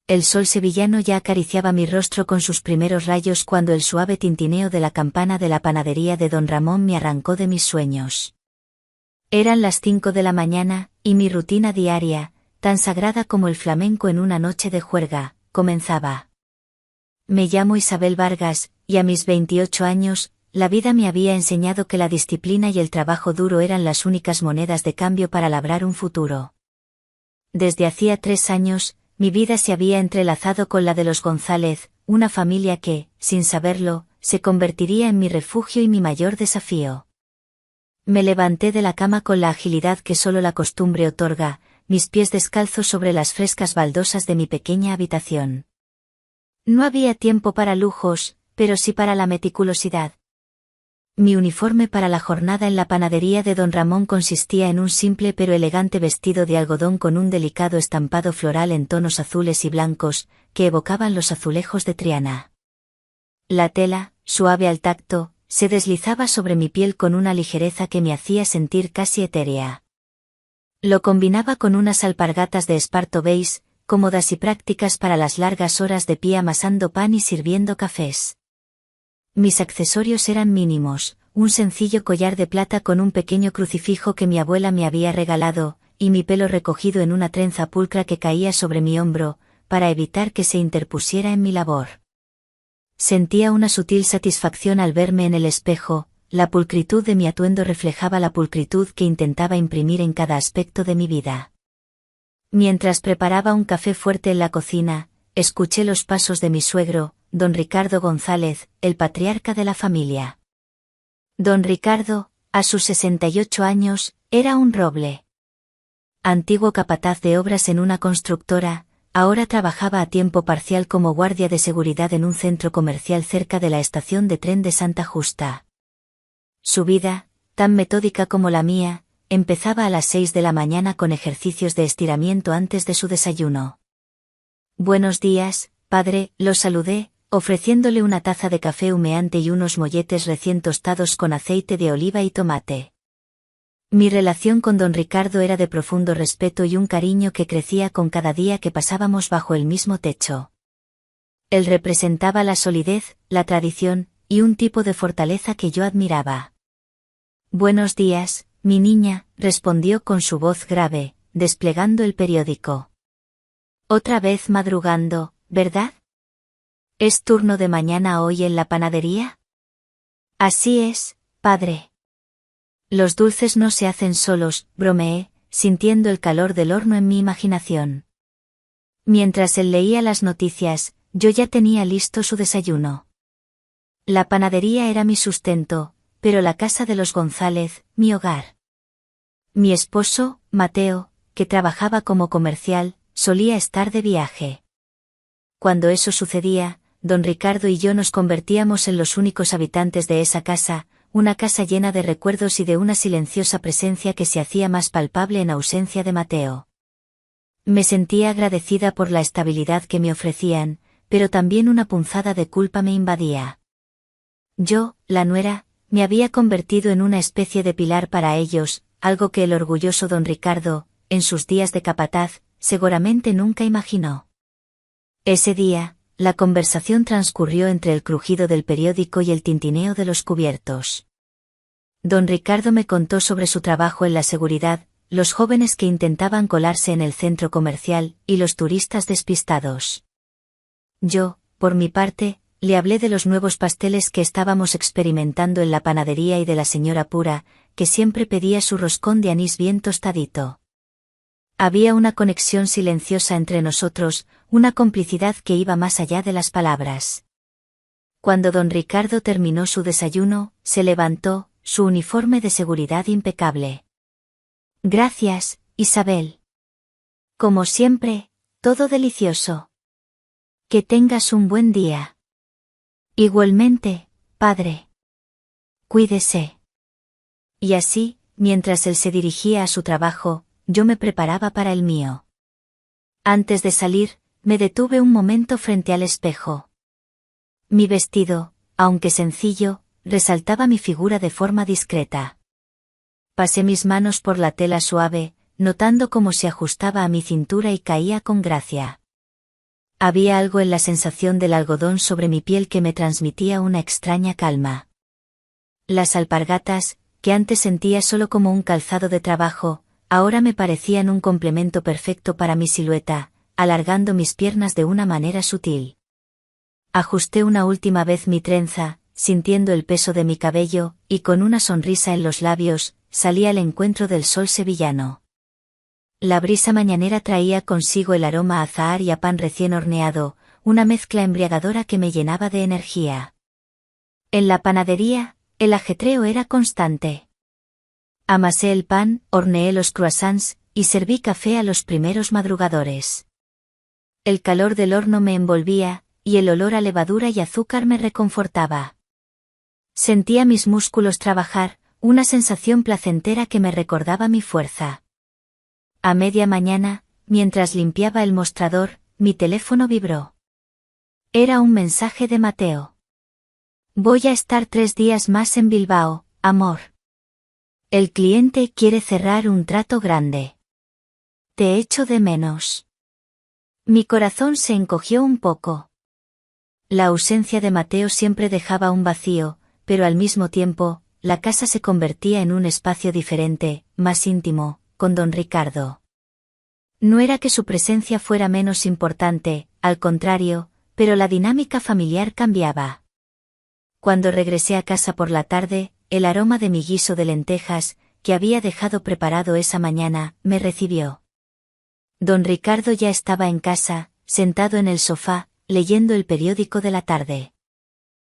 El sol sevillano ya acariciaba mi rostro con sus primeros rayos cuando el suave tintineo de la campana de la panadería de don Ramón me arrancó de mis sueños. Eran las 5 de la mañana, y mi rutina diaria, tan sagrada como el flamenco en una noche de juerga, comenzaba. Me llamo Isabel Vargas, y a mis 28 años, la vida me había enseñado que la disciplina y el trabajo duro eran las únicas monedas de cambio para labrar un futuro. Desde hacía 3 años, mi vida se había entrelazado con la de los González, una familia que, sin saberlo, se convertiría en mi refugio y mi mayor desafío. Me levanté de la cama con la agilidad que solo la costumbre otorga, mis pies descalzos sobre las frescas baldosas de mi pequeña habitación. No había tiempo para lujos, pero sí para la meticulosidad. Mi uniforme para la jornada en la panadería de don Ramón consistía en un simple pero elegante vestido de algodón con un delicado estampado floral en tonos azules y blancos, que evocaban los azulejos de Triana. La tela, suave al tacto, se deslizaba sobre mi piel con una ligereza que me hacía sentir casi etérea. Lo combinaba con unas alpargatas de esparto beige, cómodas y prácticas para las largas horas de pie amasando pan y sirviendo cafés. Mis accesorios eran mínimos, un sencillo collar de plata con un pequeño crucifijo que mi abuela me había regalado, y mi pelo recogido en una trenza pulcra que caía sobre mi hombro, para evitar que se interpusiera en mi labor. Sentía una sutil satisfacción al verme en el espejo, la pulcritud de mi atuendo reflejaba la pulcritud que intentaba imprimir en cada aspecto de mi vida. Mientras preparaba un café fuerte en la cocina, escuché los pasos de mi suegro, don Ricardo González, el patriarca de la familia. Don Ricardo, a sus 68 años, era un roble. Antiguo capataz de obras en una constructora, ahora trabajaba a tiempo parcial como guardia de seguridad en un centro comercial cerca de la estación de tren de Santa Justa. Su vida, tan metódica como la mía, empezaba a las 6 de la mañana con ejercicios de estiramiento antes de su desayuno. Buenos días, padre, lo saludé, ofreciéndole una taza de café humeante y unos molletes recién tostados con aceite de oliva y tomate. Mi relación con don Ricardo era de profundo respeto y un cariño que crecía con cada día que pasábamos bajo el mismo techo. Él representaba la solidez, la tradición, y un tipo de fortaleza que yo admiraba. Buenos días, mi niña, respondió con su voz grave, desplegando el periódico. Otra vez madrugando, ¿verdad? ¿Es turno de mañana hoy en la panadería? Así es, padre. Los dulces no se hacen solos, bromeé, sintiendo el calor del horno en mi imaginación. Mientras él leía las noticias, yo ya tenía listo su desayuno. La panadería era mi sustento, pero la casa de los González, mi hogar. Mi esposo, Mateo, que trabajaba como comercial, solía estar de viaje. Cuando eso sucedía, don Ricardo y yo nos convertíamos en los únicos habitantes de esa casa, una casa llena de recuerdos y de una silenciosa presencia que se hacía más palpable en ausencia de Mateo. Me sentía agradecida por la estabilidad que me ofrecían, pero también una punzada de culpa me invadía. Yo, la nuera, me había convertido en una especie de pilar para ellos, algo que el orgulloso don Ricardo, en sus días de capataz, seguramente nunca imaginó. Ese día, la conversación transcurrió entre el crujido del periódico y el tintineo de los cubiertos. Don Ricardo me contó sobre su trabajo en la seguridad, los jóvenes que intentaban colarse en el centro comercial, y los turistas despistados. Yo, por mi parte, le hablé de los nuevos pasteles que estábamos experimentando en la panadería y de la señora Pura, que siempre pedía su roscón de anís bien tostadito. Había una conexión silenciosa entre nosotros, una complicidad que iba más allá de las palabras. Cuando don Ricardo terminó su desayuno, se levantó, su uniforme de seguridad impecable. Gracias, Isabel. Como siempre, todo delicioso. Que tengas un buen día. Igualmente, padre. Cuídese. Y así, mientras él se dirigía a su trabajo, yo me preparaba para el mío. Antes de salir, me detuve un momento frente al espejo. Mi vestido, aunque sencillo, resaltaba mi figura de forma discreta. Pasé mis manos por la tela suave, notando cómo se ajustaba a mi cintura y caía con gracia. Había algo en la sensación del algodón sobre mi piel que me transmitía una extraña calma. Las alpargatas, que antes sentía solo como un calzado de trabajo, ahora me parecían un complemento perfecto para mi silueta, alargando mis piernas de una manera sutil. Ajusté una última vez mi trenza, sintiendo el peso de mi cabello, y con una sonrisa en los labios, salí al encuentro del sol sevillano. La brisa mañanera traía consigo el aroma a azahar y a pan recién horneado, una mezcla embriagadora que me llenaba de energía. En la panadería, el ajetreo era constante. Amasé el pan, horneé los croissants, y serví café a los primeros madrugadores. El calor del horno me envolvía, y el olor a levadura y azúcar me reconfortaba. Sentía mis músculos trabajar, una sensación placentera que me recordaba mi fuerza. A media mañana, mientras limpiaba el mostrador, mi teléfono vibró. Era un mensaje de Mateo. Voy a estar 3 días más en Bilbao, amor. El cliente quiere cerrar un trato grande. Te echo de menos. Mi corazón se encogió un poco. La ausencia de Mateo siempre dejaba un vacío, pero al mismo tiempo, la casa se convertía en un espacio diferente, más íntimo, con don Ricardo. No era que su presencia fuera menos importante, al contrario, pero la dinámica familiar cambiaba. Cuando regresé a casa por la tarde, el aroma de mi guiso de lentejas, que había dejado preparado esa mañana, me recibió. Don Ricardo ya estaba en casa, sentado en el sofá, leyendo el periódico de la tarde.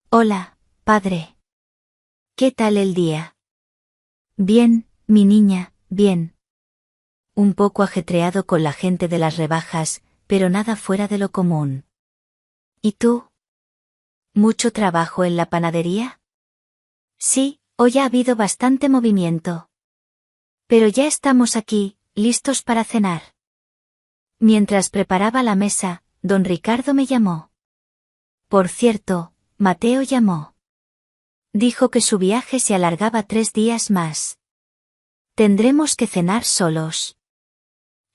Hola, padre. ¿Qué tal el día? Bien, mi niña, bien. Un poco ajetreado con la gente de las rebajas, pero nada fuera de lo común. ¿Y tú? ¿Mucho trabajo en la panadería? Sí, hoy ha habido bastante movimiento. Pero ya estamos aquí, listos para cenar. Mientras preparaba la mesa, don Ricardo me llamó. Por cierto, Mateo llamó. Dijo que su viaje se alargaba 3 días más. Tendremos que cenar solos.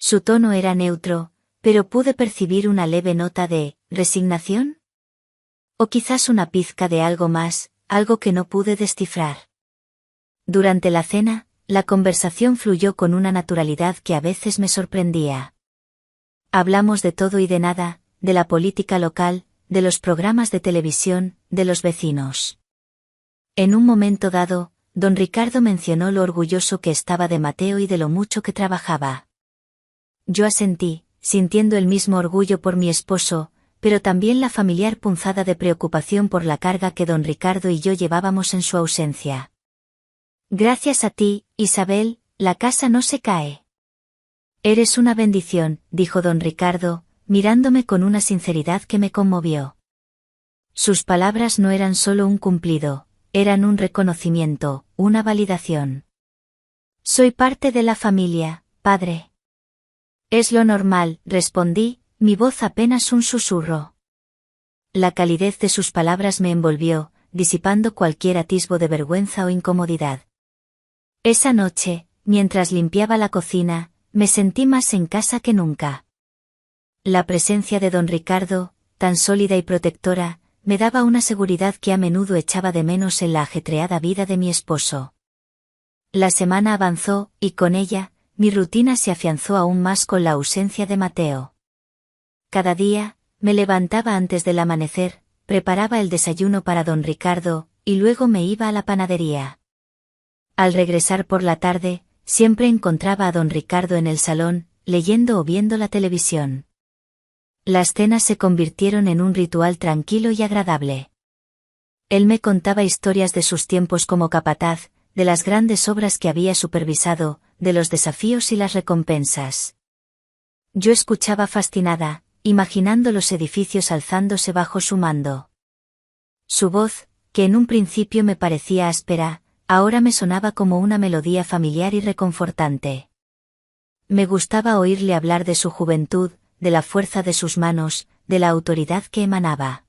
Su tono era neutro, pero pude percibir una leve nota de resignación. O quizás una pizca de algo más, algo que no pude descifrar. Durante la cena, la conversación fluyó con una naturalidad que a veces me sorprendía. Hablamos de todo y de nada, de la política local, de los programas de televisión, de los vecinos. En un momento dado, don Ricardo mencionó lo orgulloso que estaba de Mateo y de lo mucho que trabajaba. Yo asentí, sintiendo el mismo orgullo por mi esposo, pero también la familiar punzada de preocupación por la carga que don Ricardo y yo llevábamos en su ausencia. Gracias a ti, Isabel, la casa no se cae. Eres una bendición, dijo don Ricardo, mirándome con una sinceridad que me conmovió. Sus palabras no eran solo un cumplido, eran un reconocimiento, una validación. Soy parte de la familia, padre. Es lo normal, respondí, mi voz apenas un susurro. La calidez de sus palabras me envolvió, disipando cualquier atisbo de vergüenza o incomodidad. Esa noche, mientras limpiaba la cocina, me sentí más en casa que nunca. La presencia de don Ricardo, tan sólida y protectora, me daba una seguridad que a menudo echaba de menos en la ajetreada vida de mi esposo. La semana avanzó, y con ella, mi rutina se afianzó aún más con la ausencia de Mateo. Cada día, me levantaba antes del amanecer, preparaba el desayuno para don Ricardo, y luego me iba a la panadería. Al regresar por la tarde, siempre encontraba a don Ricardo en el salón, leyendo o viendo la televisión. Las cenas se convirtieron en un ritual tranquilo y agradable. Él me contaba historias de sus tiempos como capataz, de las grandes obras que había supervisado, de los desafíos y las recompensas. Yo escuchaba fascinada, imaginando los edificios alzándose bajo su mando. Su voz, que en un principio me parecía áspera, ahora me sonaba como una melodía familiar y reconfortante. Me gustaba oírle hablar de su juventud, de la fuerza de sus manos, de la autoridad que emanaba.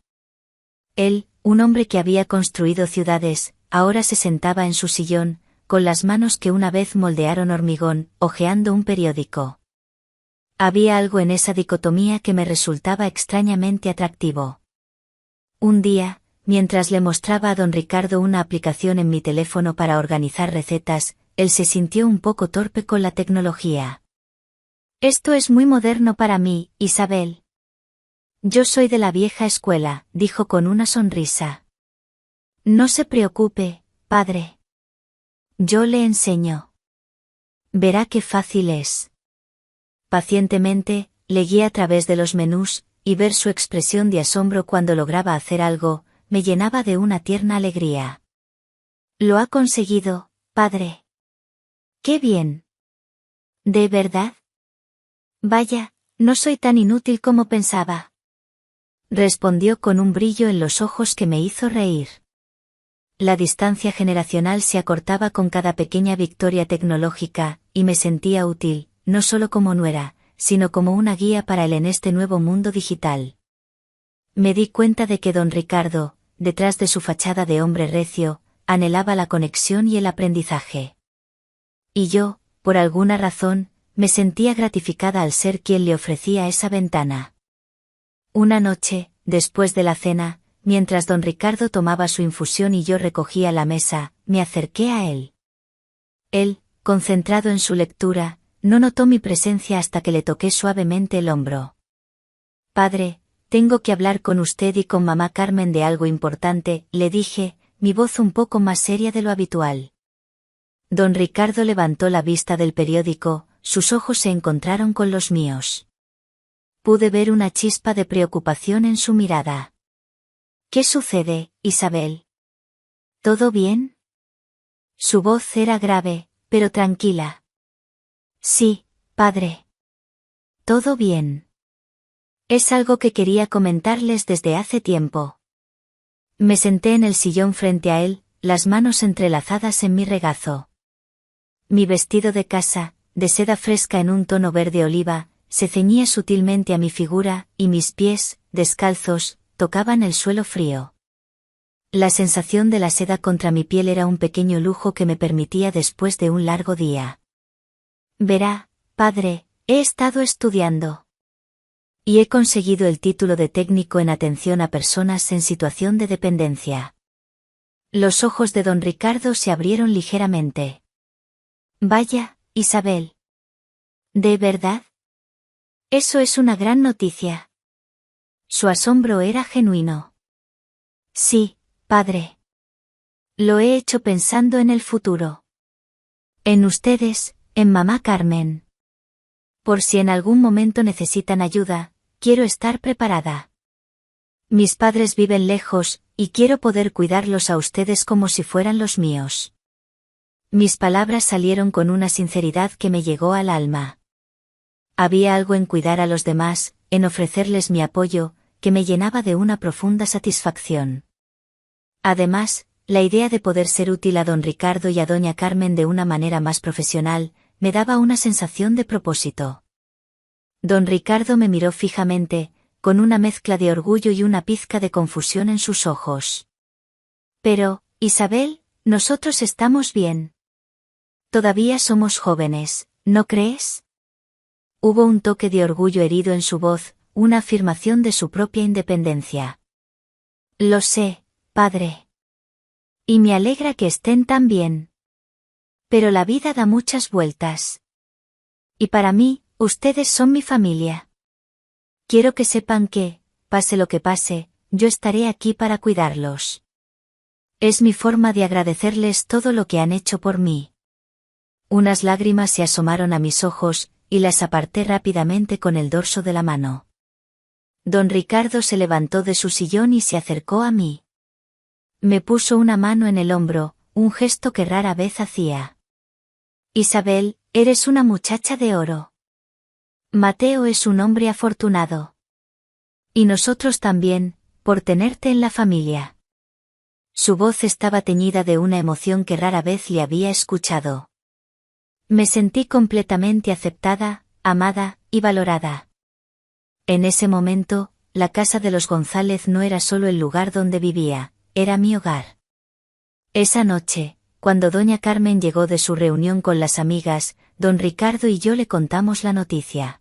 Él, un hombre que había construido ciudades, ahora se sentaba en su sillón, con las manos que una vez moldearon hormigón, hojeando un periódico. Había algo en esa dicotomía que me resultaba extrañamente atractivo. Un día, mientras le mostraba a don Ricardo una aplicación en mi teléfono para organizar recetas, él se sintió un poco torpe con la tecnología. Esto es muy moderno para mí, Isabel. Yo soy de la vieja escuela, dijo con una sonrisa. No se preocupe, padre. Yo le enseño. Verá qué fácil es. Pacientemente, le guié a través de los menús, y ver su expresión de asombro cuando lograba hacer algo, me llenaba de una tierna alegría. Lo ha conseguido, padre. ¡Qué bien! ¿De verdad? Vaya, no soy tan inútil como pensaba. Respondió con un brillo en los ojos que me hizo reír. La distancia generacional se acortaba con cada pequeña victoria tecnológica, y me sentía útil, no solo como nuera, sino como una guía para él en este nuevo mundo digital. Me di cuenta de que don Ricardo, detrás de su fachada de hombre recio, anhelaba la conexión y el aprendizaje. Y yo, por alguna razón, me sentía gratificada al ser quien le ofrecía esa ventana. Una noche, después de la cena, mientras don Ricardo tomaba su infusión y yo recogía la mesa, me acerqué a él. Él, concentrado en su lectura, no notó mi presencia hasta que le toqué suavemente el hombro. Padre, tengo que hablar con usted y con mamá Carmen de algo importante, le dije, mi voz un poco más seria de lo habitual. Don Ricardo levantó la vista del periódico, sus ojos se encontraron con los míos. Pude ver una chispa de preocupación en su mirada. ¿Qué sucede, Isabel? ¿Todo bien? Su voz era grave, pero tranquila. Sí, padre. Todo bien. Es algo que quería comentarles desde hace tiempo. Me senté en el sillón frente a él, las manos entrelazadas en mi regazo. Mi vestido de casa, de seda fresca en un tono verde oliva, se ceñía sutilmente a mi figura, y mis pies, descalzos, tocaban el suelo frío. La sensación de la seda contra mi piel era un pequeño lujo que me permitía después de un largo día. Verá, padre, he estado estudiando. Y he conseguido el título de técnico en atención a personas en situación de dependencia. Los ojos de don Ricardo se abrieron ligeramente. Vaya, Isabel. ¿De verdad? Eso es una gran noticia. Su asombro era genuino. Sí, padre. Lo he hecho pensando en el futuro. En ustedes, en mamá Carmen. Por si en algún momento necesitan ayuda, quiero estar preparada. Mis padres viven lejos, y quiero poder cuidarlos a ustedes como si fueran los míos. Mis palabras salieron con una sinceridad que me llegó al alma. Había algo en cuidar a los demás, en ofrecerles mi apoyo, que me llenaba de una profunda satisfacción. Además, la idea de poder ser útil a don Ricardo y a doña Carmen de una manera más profesional, me daba una sensación de propósito. Don Ricardo me miró fijamente, con una mezcla de orgullo y una pizca de confusión en sus ojos. Pero, Isabel, nosotros estamos bien. Todavía somos jóvenes, ¿no crees? Hubo un toque de orgullo herido en su voz, una afirmación de su propia independencia. Lo sé, padre. Y me alegra que estén tan bien. Pero la vida da muchas vueltas. Y para mí, ustedes son mi familia. Quiero que sepan que, pase lo que pase, yo estaré aquí para cuidarlos. Es mi forma de agradecerles todo lo que han hecho por mí. Unas lágrimas se asomaron a mis ojos, y las aparté rápidamente con el dorso de la mano. Don Ricardo se levantó de su sillón y se acercó a mí. Me puso una mano en el hombro, un gesto que rara vez hacía. Isabel, eres una muchacha de oro. Mateo es un hombre afortunado. Y nosotros también, por tenerte en la familia. Su voz estaba teñida de una emoción que rara vez le había escuchado. Me sentí completamente aceptada, amada, y valorada. En ese momento, la casa de los González no era solo el lugar donde vivía, era mi hogar. Esa noche, cuando doña Carmen llegó de su reunión con las amigas, don Ricardo y yo le contamos la noticia.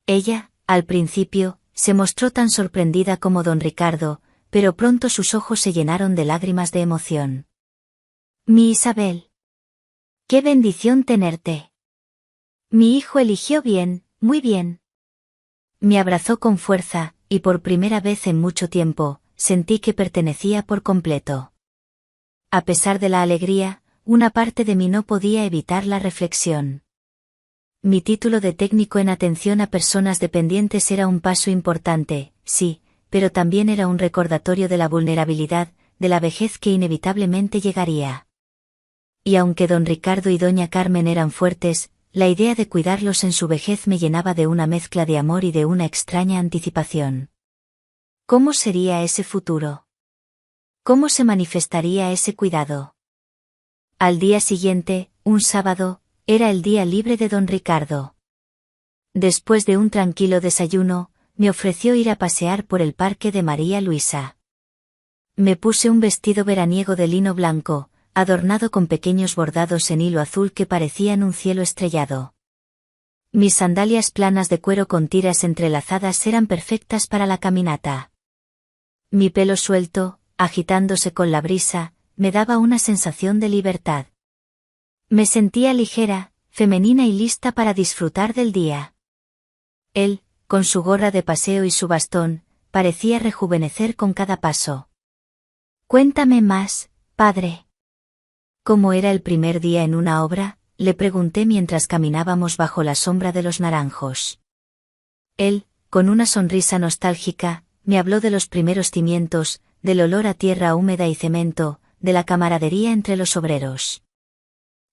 Ella, al principio, se mostró tan sorprendida como don Ricardo, pero pronto sus ojos se llenaron de lágrimas de emoción. Mi Isabel. ¡Qué bendición tenerte! Mi hijo eligió bien, muy bien. Me abrazó con fuerza, y por primera vez en mucho tiempo, sentí que pertenecía por completo. A pesar de la alegría, una parte de mí no podía evitar la reflexión. Mi título de técnico en atención a personas dependientes era un paso importante, sí, pero también era un recordatorio de la vulnerabilidad, de la vejez que inevitablemente llegaría. Y aunque don Ricardo y doña Carmen eran fuertes, la idea de cuidarlos en su vejez me llenaba de una mezcla de amor y de una extraña anticipación. ¿Cómo sería ese futuro? ¿Cómo se manifestaría ese cuidado? Al día siguiente, un sábado, era el día libre de don Ricardo. Después de un tranquilo desayuno, me ofreció ir a pasear por el parque de María Luisa. Me puse un vestido veraniego de lino blanco, adornado con pequeños bordados en hilo azul que parecían un cielo estrellado. Mis sandalias planas de cuero con tiras entrelazadas eran perfectas para la caminata. Mi pelo suelto, agitándose con la brisa, me daba una sensación de libertad. Me sentía ligera, femenina y lista para disfrutar del día. Él, con su gorra de paseo y su bastón, parecía rejuvenecer con cada paso. Cuéntame más, padre. ¿Cómo era el primer día en una obra?, le pregunté mientras caminábamos bajo la sombra de los naranjos. Él, con una sonrisa nostálgica, me habló de los primeros cimientos, del olor a tierra húmeda y cemento, de la camaradería entre los obreros.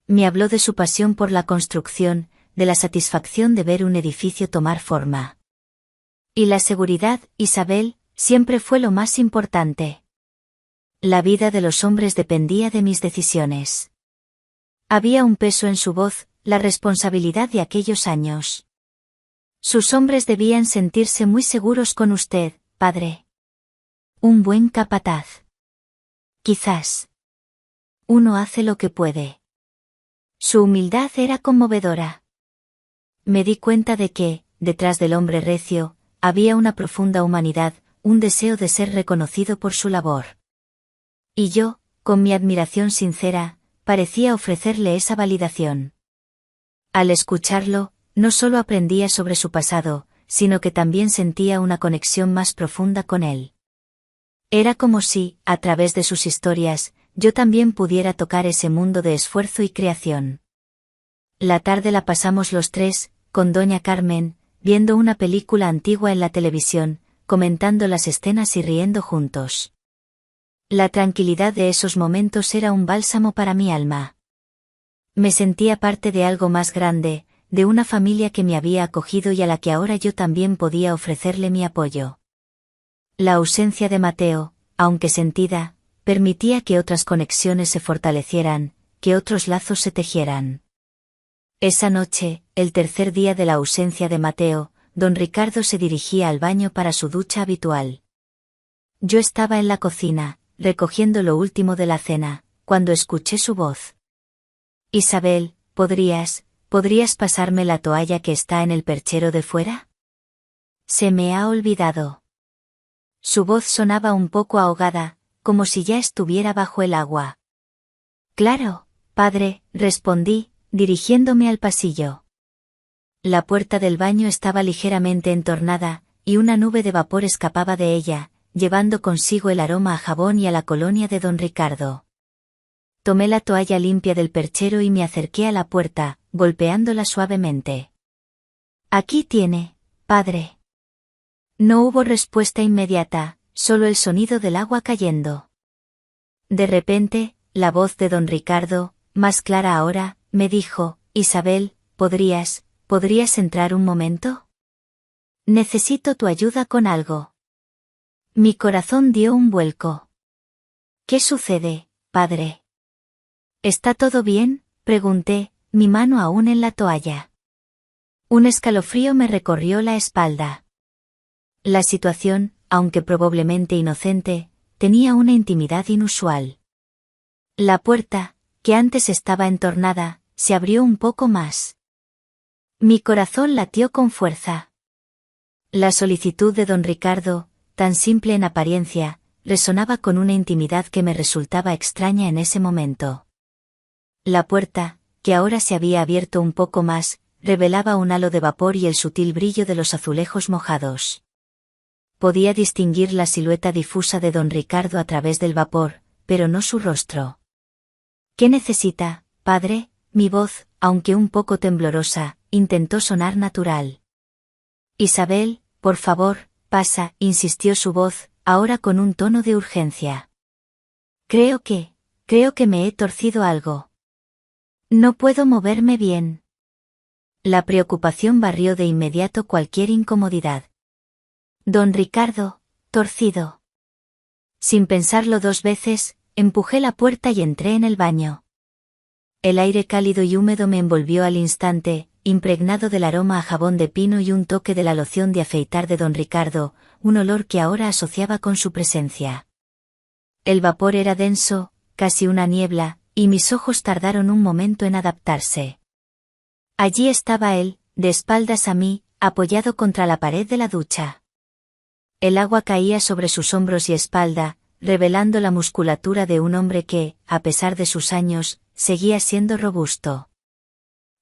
Me habló de su pasión por la construcción, de la satisfacción de ver un edificio tomar forma. Y la seguridad, Isabel, siempre fue lo más importante. La vida de los hombres dependía de mis decisiones. Había un peso en su voz, la responsabilidad de aquellos años. Sus hombres debían sentirse muy seguros con usted, padre. Un buen capataz. Quizás. Uno hace lo que puede. Su humildad era conmovedora. Me di cuenta de que, detrás del hombre recio, había una profunda humanidad, un deseo de ser reconocido por su labor. Y yo, con mi admiración sincera, parecía ofrecerle esa validación. Al escucharlo, no solo aprendía sobre su pasado, sino que también sentía una conexión más profunda con él. Era como si, a través de sus historias, yo también pudiera tocar ese mundo de esfuerzo y creación. La tarde la pasamos los tres, con doña Carmen, viendo una película antigua en la televisión, comentando las escenas y riendo juntos. La tranquilidad de esos momentos era un bálsamo para mi alma. Me sentía parte de algo más grande, de una familia que me había acogido y a la que ahora yo también podía ofrecerle mi apoyo. La ausencia de Mateo, aunque sentida, permitía que otras conexiones se fortalecieran, que otros lazos se tejieran. Esa noche, el tercer día de la ausencia de Mateo, don Ricardo se dirigía al baño para su ducha habitual. Yo estaba en la cocina, recogiendo lo último de la cena, cuando escuché su voz. Isabel, ¿podrías pasarme la toalla que está en el perchero de fuera? Se me ha olvidado. Su voz sonaba un poco ahogada, como si ya estuviera bajo el agua. Claro, padre, respondí, dirigiéndome al pasillo. La puerta del baño estaba ligeramente entornada, y una nube de vapor escapaba de ella, llevando consigo el aroma a jabón y a la colonia de don Ricardo. Tomé la toalla limpia del perchero y me acerqué a la puerta, golpeándola suavemente. Aquí tiene, padre. No hubo respuesta inmediata, solo el sonido del agua cayendo. De repente, la voz de don Ricardo, más clara ahora, me dijo, Isabel, ¿podrías entrar un momento? Necesito tu ayuda con algo. Mi corazón dio un vuelco. ¿Qué sucede, padre? ¿Está todo bien?, pregunté, mi mano aún en la toalla. Un escalofrío me recorrió la espalda. La situación, aunque probablemente inocente, tenía una intimidad inusual. La puerta, que antes estaba entornada, se abrió un poco más. Mi corazón latió con fuerza. La solicitud de don Ricardo, tan simple en apariencia, resonaba con una intimidad que me resultaba extraña en ese momento. La puerta, que ahora se había abierto un poco más, revelaba un halo de vapor y el sutil brillo de los azulejos mojados. Podía distinguir la silueta difusa de don Ricardo a través del vapor, pero no su rostro. «¿Qué necesita, padre?», mi voz, aunque un poco temblorosa, intentó sonar natural. «Isabel, por favor, pasa», insistió su voz, ahora con un tono de urgencia. Creo que me he torcido algo. No puedo moverme bien». La preocupación barrió de inmediato cualquier incomodidad. «Don Ricardo, torcido». Sin pensarlo 2 veces, empujé la puerta y entré en el baño. El aire cálido y húmedo me envolvió al instante, impregnado del aroma a jabón de pino y un toque de la loción de afeitar de don Ricardo, un olor que ahora asociaba con su presencia. El vapor era denso, casi una niebla, y mis ojos tardaron un momento en adaptarse. Allí estaba él, de espaldas a mí, apoyado contra la pared de la ducha. El agua caía sobre sus hombros y espalda, revelando la musculatura de un hombre que, a pesar de sus años, seguía siendo robusto.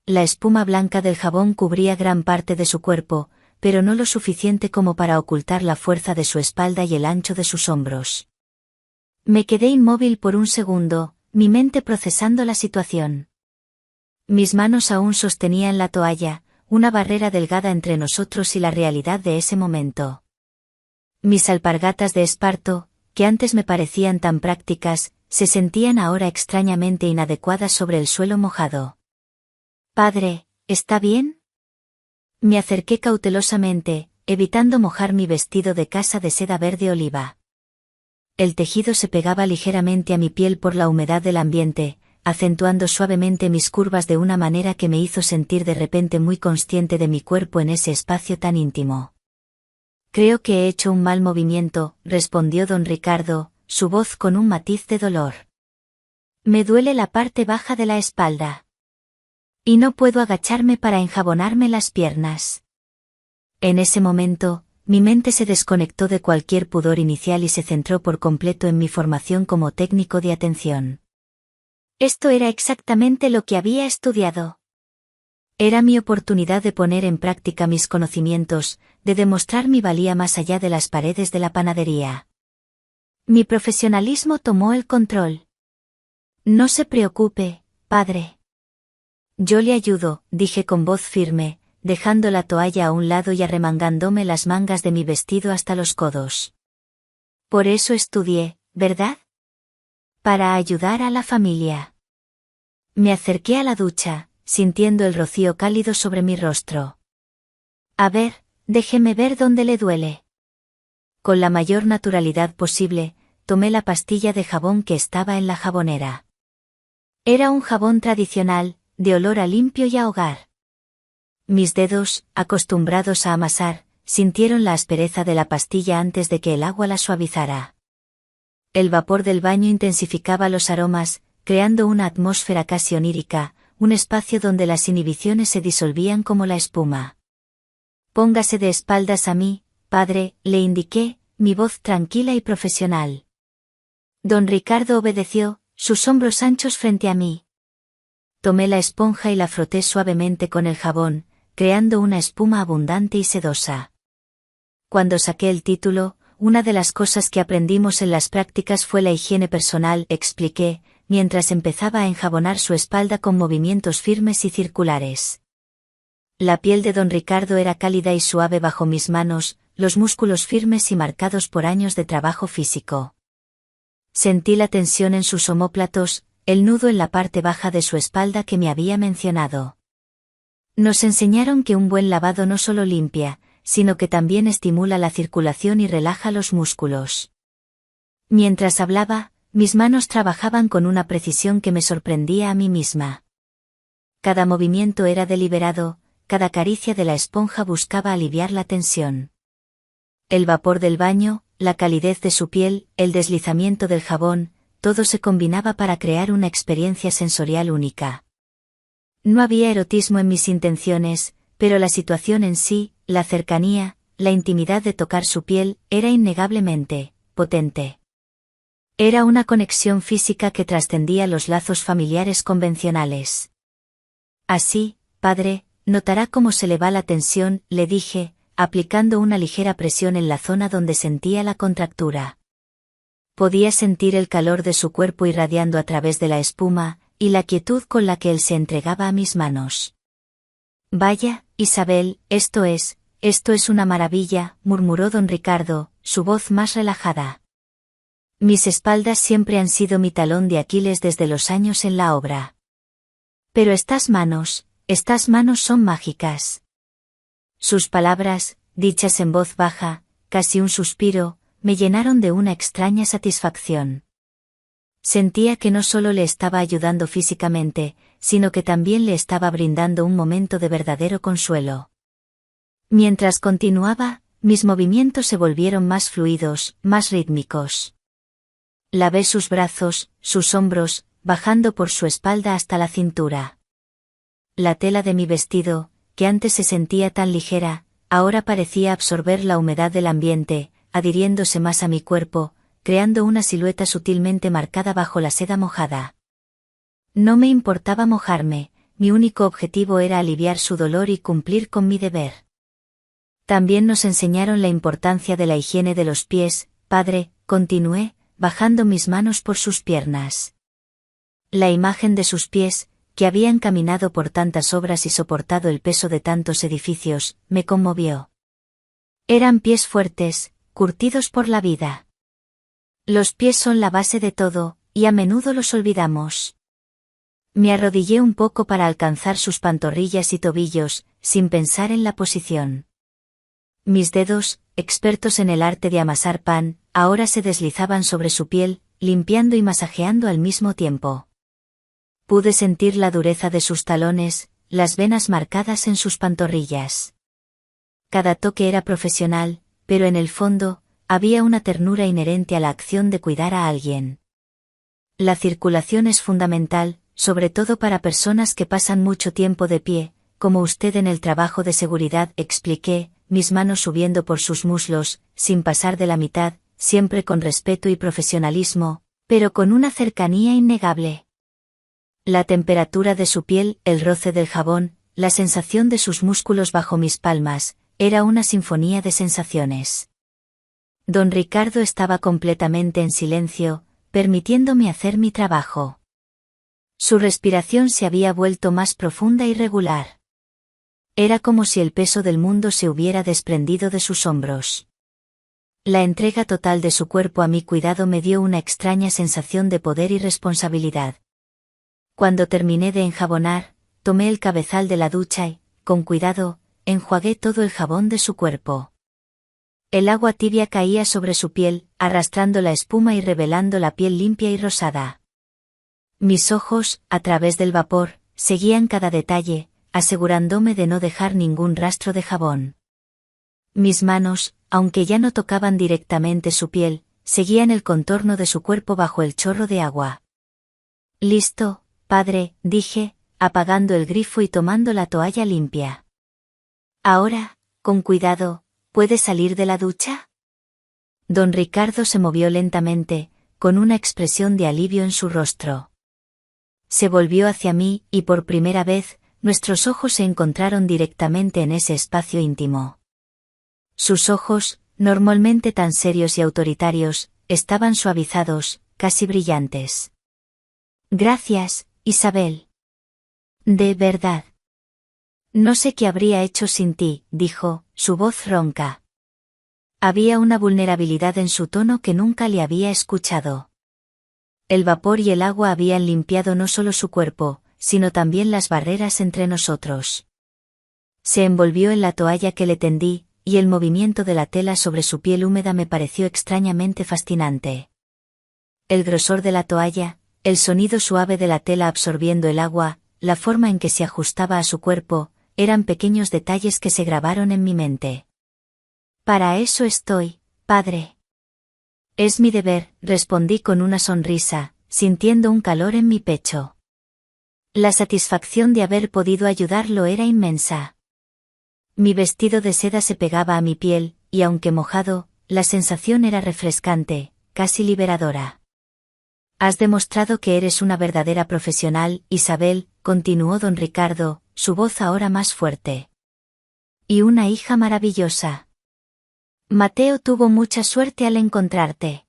La espuma blanca del jabón cubría gran parte de su cuerpo, pero no lo suficiente como para ocultar la fuerza de su espalda y el ancho de sus hombros. Me quedé inmóvil por un segundo, mi mente procesando la situación. Mis manos aún sostenían la toalla, una barrera delgada entre nosotros y la realidad de ese momento. Mis alpargatas de esparto, que antes me parecían tan prácticas, se sentían ahora extrañamente inadecuadas sobre el suelo mojado. «Padre, ¿está bien?». Me acerqué cautelosamente, evitando mojar mi vestido de casa de seda verde oliva. El tejido se pegaba ligeramente a mi piel por la humedad del ambiente, acentuando suavemente mis curvas de una manera que me hizo sentir de repente muy consciente de mi cuerpo en ese espacio tan íntimo. «Creo que he hecho un mal movimiento», respondió don Ricardo, su voz con un matiz de dolor. «Me duele la parte baja de la espalda. Y no puedo agacharme para enjabonarme las piernas». En ese momento, mi mente se desconectó de cualquier pudor inicial y se centró por completo en mi formación como técnico de atención. Esto era exactamente lo que había estudiado. Era mi oportunidad de poner en práctica mis conocimientos, de demostrar mi valía más allá de las paredes de la panadería. Mi profesionalismo tomó el control. «No se preocupe, padre. Yo le ayudo», dije con voz firme, dejando la toalla a un lado y arremangándome las mangas de mi vestido hasta los codos. «Por eso estudié, ¿verdad? Para ayudar a la familia». Me acerqué a la ducha, sintiendo el rocío cálido sobre mi rostro. «A ver, déjeme ver dónde le duele». Con la mayor naturalidad posible, tomé la pastilla de jabón que estaba en la jabonera. Era un jabón tradicional, de olor a limpio y a hogar. Mis dedos, acostumbrados a amasar, sintieron la aspereza de la pastilla antes de que el agua la suavizara. El vapor del baño intensificaba los aromas, creando una atmósfera casi onírica, un espacio donde las inhibiciones se disolvían como la espuma. «Póngase de espaldas a mí, padre», le indiqué, mi voz tranquila y profesional. Don Ricardo obedeció, sus hombros anchos frente a mí. Tomé la esponja y la froté suavemente con el jabón, creando una espuma abundante y sedosa. Cuando saqué el título, una de las cosas que aprendimos en las prácticas fue la higiene personal, expliqué, mientras empezaba a enjabonar su espalda con movimientos firmes y circulares. La piel de don Ricardo era cálida y suave bajo mis manos, los músculos firmes y marcados por años de trabajo físico. Sentí la tensión en sus omóplatos, el nudo en la parte baja de su espalda que me había mencionado. Nos enseñaron que un buen lavado no solo limpia, sino que también estimula la circulación y relaja los músculos. Mientras hablaba, mis manos trabajaban con una precisión que me sorprendía a mí misma. Cada movimiento era deliberado, cada caricia de la esponja buscaba aliviar la tensión. El vapor del baño, la calidez de su piel, el deslizamiento del jabón, todo se combinaba para crear una experiencia sensorial única. No había erotismo en mis intenciones, pero la situación en sí, la cercanía, la intimidad de tocar su piel era innegablemente potente. Era una conexión física que trascendía los lazos familiares convencionales. Así, padre, notará cómo se le va la tensión, le dije, aplicando una ligera presión en la zona donde sentía la contractura. Podía sentir el calor de su cuerpo irradiando a través de la espuma, y la quietud con la que él se entregaba a mis manos. Vaya, Isabel, esto es una maravilla, murmuró don Ricardo, su voz más relajada. Mis espaldas siempre han sido mi talón de Aquiles desde los años en la obra. Pero estas manos son mágicas. Sus palabras, dichas en voz baja, casi un suspiro, me llenaron de una extraña satisfacción. Sentía que no solo le estaba ayudando físicamente, sino que también le estaba brindando un momento de verdadero consuelo. Mientras continuaba, mis movimientos se volvieron más fluidos, más rítmicos. Lavé sus brazos, sus hombros, bajando por su espalda hasta la cintura. La tela de mi vestido, que antes se sentía tan ligera, ahora parecía absorber la humedad del ambiente, adhiriéndose más a mi cuerpo, creando una silueta sutilmente marcada bajo la seda mojada. No me importaba mojarme, mi único objetivo era aliviar su dolor y cumplir con mi deber. También nos enseñaron la importancia de la higiene de los pies, padre, continué, bajando mis manos por sus piernas. La imagen de sus pies, que habían caminado por tantas obras y soportado el peso de tantos edificios, me conmovió. Eran pies fuertes, curtidos por la vida. Los pies son la base de todo, y a menudo los olvidamos. Me arrodillé un poco para alcanzar sus pantorrillas y tobillos, sin pensar en la posición. Mis dedos, expertos en el arte de amasar pan, ahora se deslizaban sobre su piel, limpiando y masajeando al mismo tiempo. Pude sentir la dureza de sus talones, las venas marcadas en sus pantorrillas. Cada toque era profesional, pero en el fondo, había una ternura inherente a la acción de cuidar a alguien. La circulación es fundamental, sobre todo para personas que pasan mucho tiempo de pie, como usted en el trabajo de seguridad, expliqué, mis manos subiendo por sus muslos, sin pasar de la mitad, siempre con respeto y profesionalismo, pero con una cercanía innegable. La temperatura de su piel, el roce del jabón, la sensación de sus músculos bajo mis palmas, era una sinfonía de sensaciones. Don Ricardo estaba completamente en silencio, permitiéndome hacer mi trabajo. Su respiración se había vuelto más profunda y regular. Era como si el peso del mundo se hubiera desprendido de sus hombros. La entrega total de su cuerpo a mi cuidado me dio una extraña sensación de poder y responsabilidad. Cuando terminé de enjabonar, tomé el cabezal de la ducha y, con cuidado, enjuagué todo el jabón de su cuerpo. El agua tibia caía sobre su piel, arrastrando la espuma y revelando la piel limpia y rosada. Mis ojos, a través del vapor, seguían cada detalle, asegurándome de no dejar ningún rastro de jabón. Mis manos, aunque ya no tocaban directamente su piel, seguían el contorno de su cuerpo bajo el chorro de agua. Listo, padre, dije, apagando el grifo y tomando la toalla limpia. Ahora, con cuidado, ¿puede salir de la ducha? Don Ricardo se movió lentamente, con una expresión de alivio en su rostro. Se volvió hacia mí, y por primera vez, nuestros ojos se encontraron directamente en ese espacio íntimo. Sus ojos, normalmente tan serios y autoritarios, estaban suavizados, casi brillantes. Gracias, Isabel. De verdad. No sé qué habría hecho sin ti, dijo, su voz ronca. Había una vulnerabilidad en su tono que nunca le había escuchado. El vapor y el agua habían limpiado no solo su cuerpo, sino también las barreras entre nosotros. Se envolvió en la toalla que le tendí, y el movimiento de la tela sobre su piel húmeda me pareció extrañamente fascinante. El grosor de la toalla, el sonido suave de la tela absorbiendo el agua, la forma en que se ajustaba a su cuerpo, eran pequeños detalles que se grabaron en mi mente. Para eso estoy, padre. Es mi deber, respondí con una sonrisa, sintiendo un calor en mi pecho. La satisfacción de haber podido ayudarlo era inmensa. Mi vestido de seda se pegaba a mi piel, y aunque mojado, la sensación era refrescante, casi liberadora. Has demostrado que eres una verdadera profesional, Isabel, continuó don Ricardo, su voz ahora más fuerte. Y una hija maravillosa. Mateo tuvo mucha suerte al encontrarte.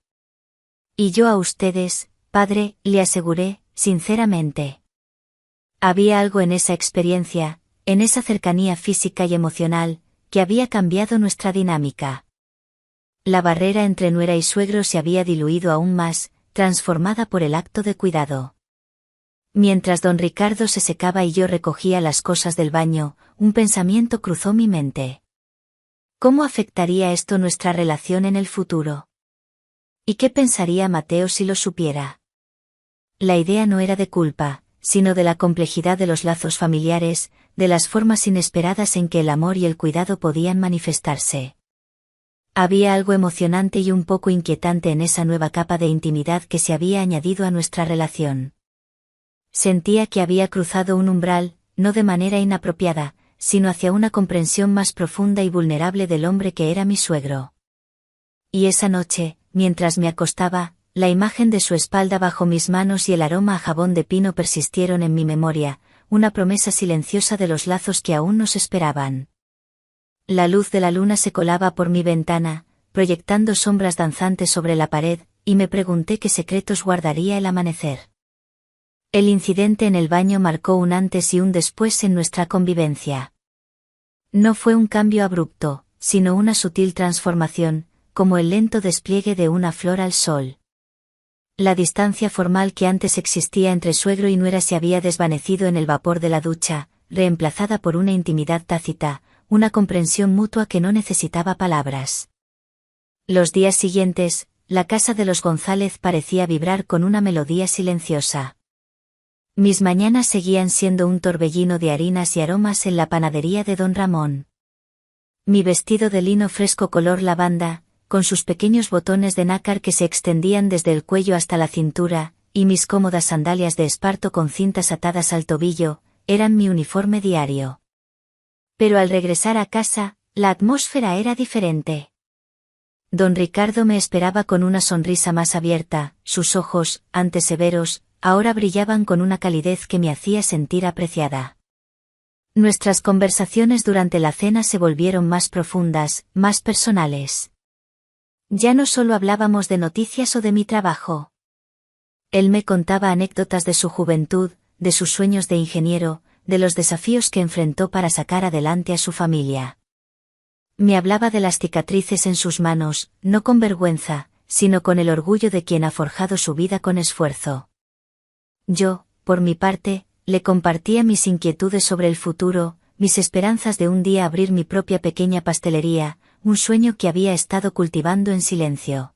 Y yo a ustedes, padre, le aseguré, sinceramente. Había algo en esa experiencia, en esa cercanía física y emocional, que había cambiado nuestra dinámica. La barrera entre nuera y suegro se había diluido aún más, transformada por el acto de cuidado. Mientras don Ricardo se secaba y yo recogía las cosas del baño, un pensamiento cruzó mi mente. ¿Cómo afectaría esto nuestra relación en el futuro? ¿Y qué pensaría Mateo si lo supiera? La idea no era de culpa, sino de la complejidad de los lazos familiares, de las formas inesperadas en que el amor y el cuidado podían manifestarse. Había algo emocionante y un poco inquietante en esa nueva capa de intimidad que se había añadido a nuestra relación. Sentía que había cruzado un umbral, no de manera inapropiada, sino hacia una comprensión más profunda y vulnerable del hombre que era mi suegro. Y esa noche, mientras me acostaba, la imagen de su espalda bajo mis manos y el aroma a jabón de pino persistieron en mi memoria, una promesa silenciosa de los lazos que aún nos esperaban. La luz de la luna se colaba por mi ventana, proyectando sombras danzantes sobre la pared, y me pregunté qué secretos guardaría el amanecer. El incidente en el baño marcó un antes y un después en nuestra convivencia. No fue un cambio abrupto, sino una sutil transformación, como el lento despliegue de una flor al sol. La distancia formal que antes existía entre suegro y nuera se había desvanecido en el vapor de la ducha, reemplazada por una intimidad tácita, una comprensión mutua que no necesitaba palabras. Los días siguientes, la casa de los González parecía vibrar con una melodía silenciosa. Mis mañanas seguían siendo un torbellino de harinas y aromas en la panadería de don Ramón. Mi vestido de lino fresco color lavanda, con sus pequeños botones de nácar que se extendían desde el cuello hasta la cintura, y mis cómodas sandalias de esparto con cintas atadas al tobillo, eran mi uniforme diario. Pero al regresar a casa, la atmósfera era diferente. Don Ricardo me esperaba con una sonrisa más abierta, sus ojos, antes severos, ahora brillaban con una calidez que me hacía sentir apreciada. Nuestras conversaciones durante la cena se volvieron más profundas, más personales. Ya no solo hablábamos de noticias o de mi trabajo. Él me contaba anécdotas de su juventud, de sus sueños de ingeniero, de los desafíos que enfrentó para sacar adelante a su familia. Me hablaba de las cicatrices en sus manos, no con vergüenza, sino con el orgullo de quien ha forjado su vida con esfuerzo. Yo, por mi parte, le compartía mis inquietudes sobre el futuro, mis esperanzas de un día abrir mi propia pequeña pastelería, un sueño que había estado cultivando en silencio.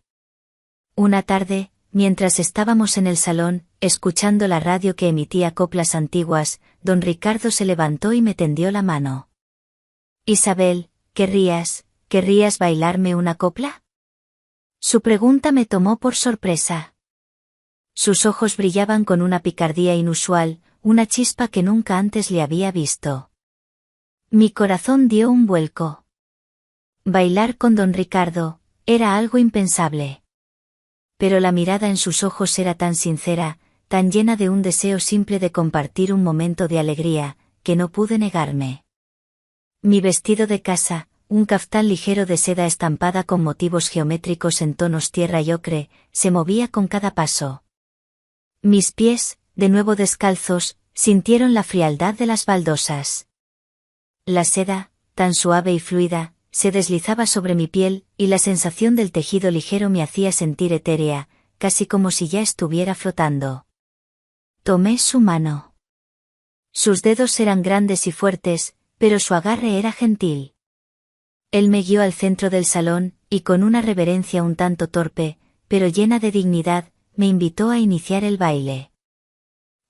Una tarde, mientras estábamos en el salón, escuchando la radio que emitía coplas antiguas, don Ricardo se levantó y me tendió la mano. Isabel, ¿querrías bailarme una copla? Su pregunta me tomó por sorpresa. Sus ojos brillaban con una picardía inusual, una chispa que nunca antes le había visto. Mi corazón dio un vuelco. Bailar con don Ricardo, era algo impensable. Pero la mirada en sus ojos era tan sincera, tan llena de un deseo simple de compartir un momento de alegría, que no pude negarme. Mi vestido de casa, un caftán ligero de seda estampada con motivos geométricos en tonos tierra y ocre, se movía con cada paso. Mis pies, de nuevo descalzos, sintieron la frialdad de las baldosas. La seda, tan suave y fluida, se deslizaba sobre mi piel, y la sensación del tejido ligero me hacía sentir etérea, casi como si ya estuviera flotando. Tomé su mano. Sus dedos eran grandes y fuertes, pero su agarre era gentil. Él me guió al centro del salón, y con una reverencia un tanto torpe, pero llena de dignidad, me invitó a iniciar el baile.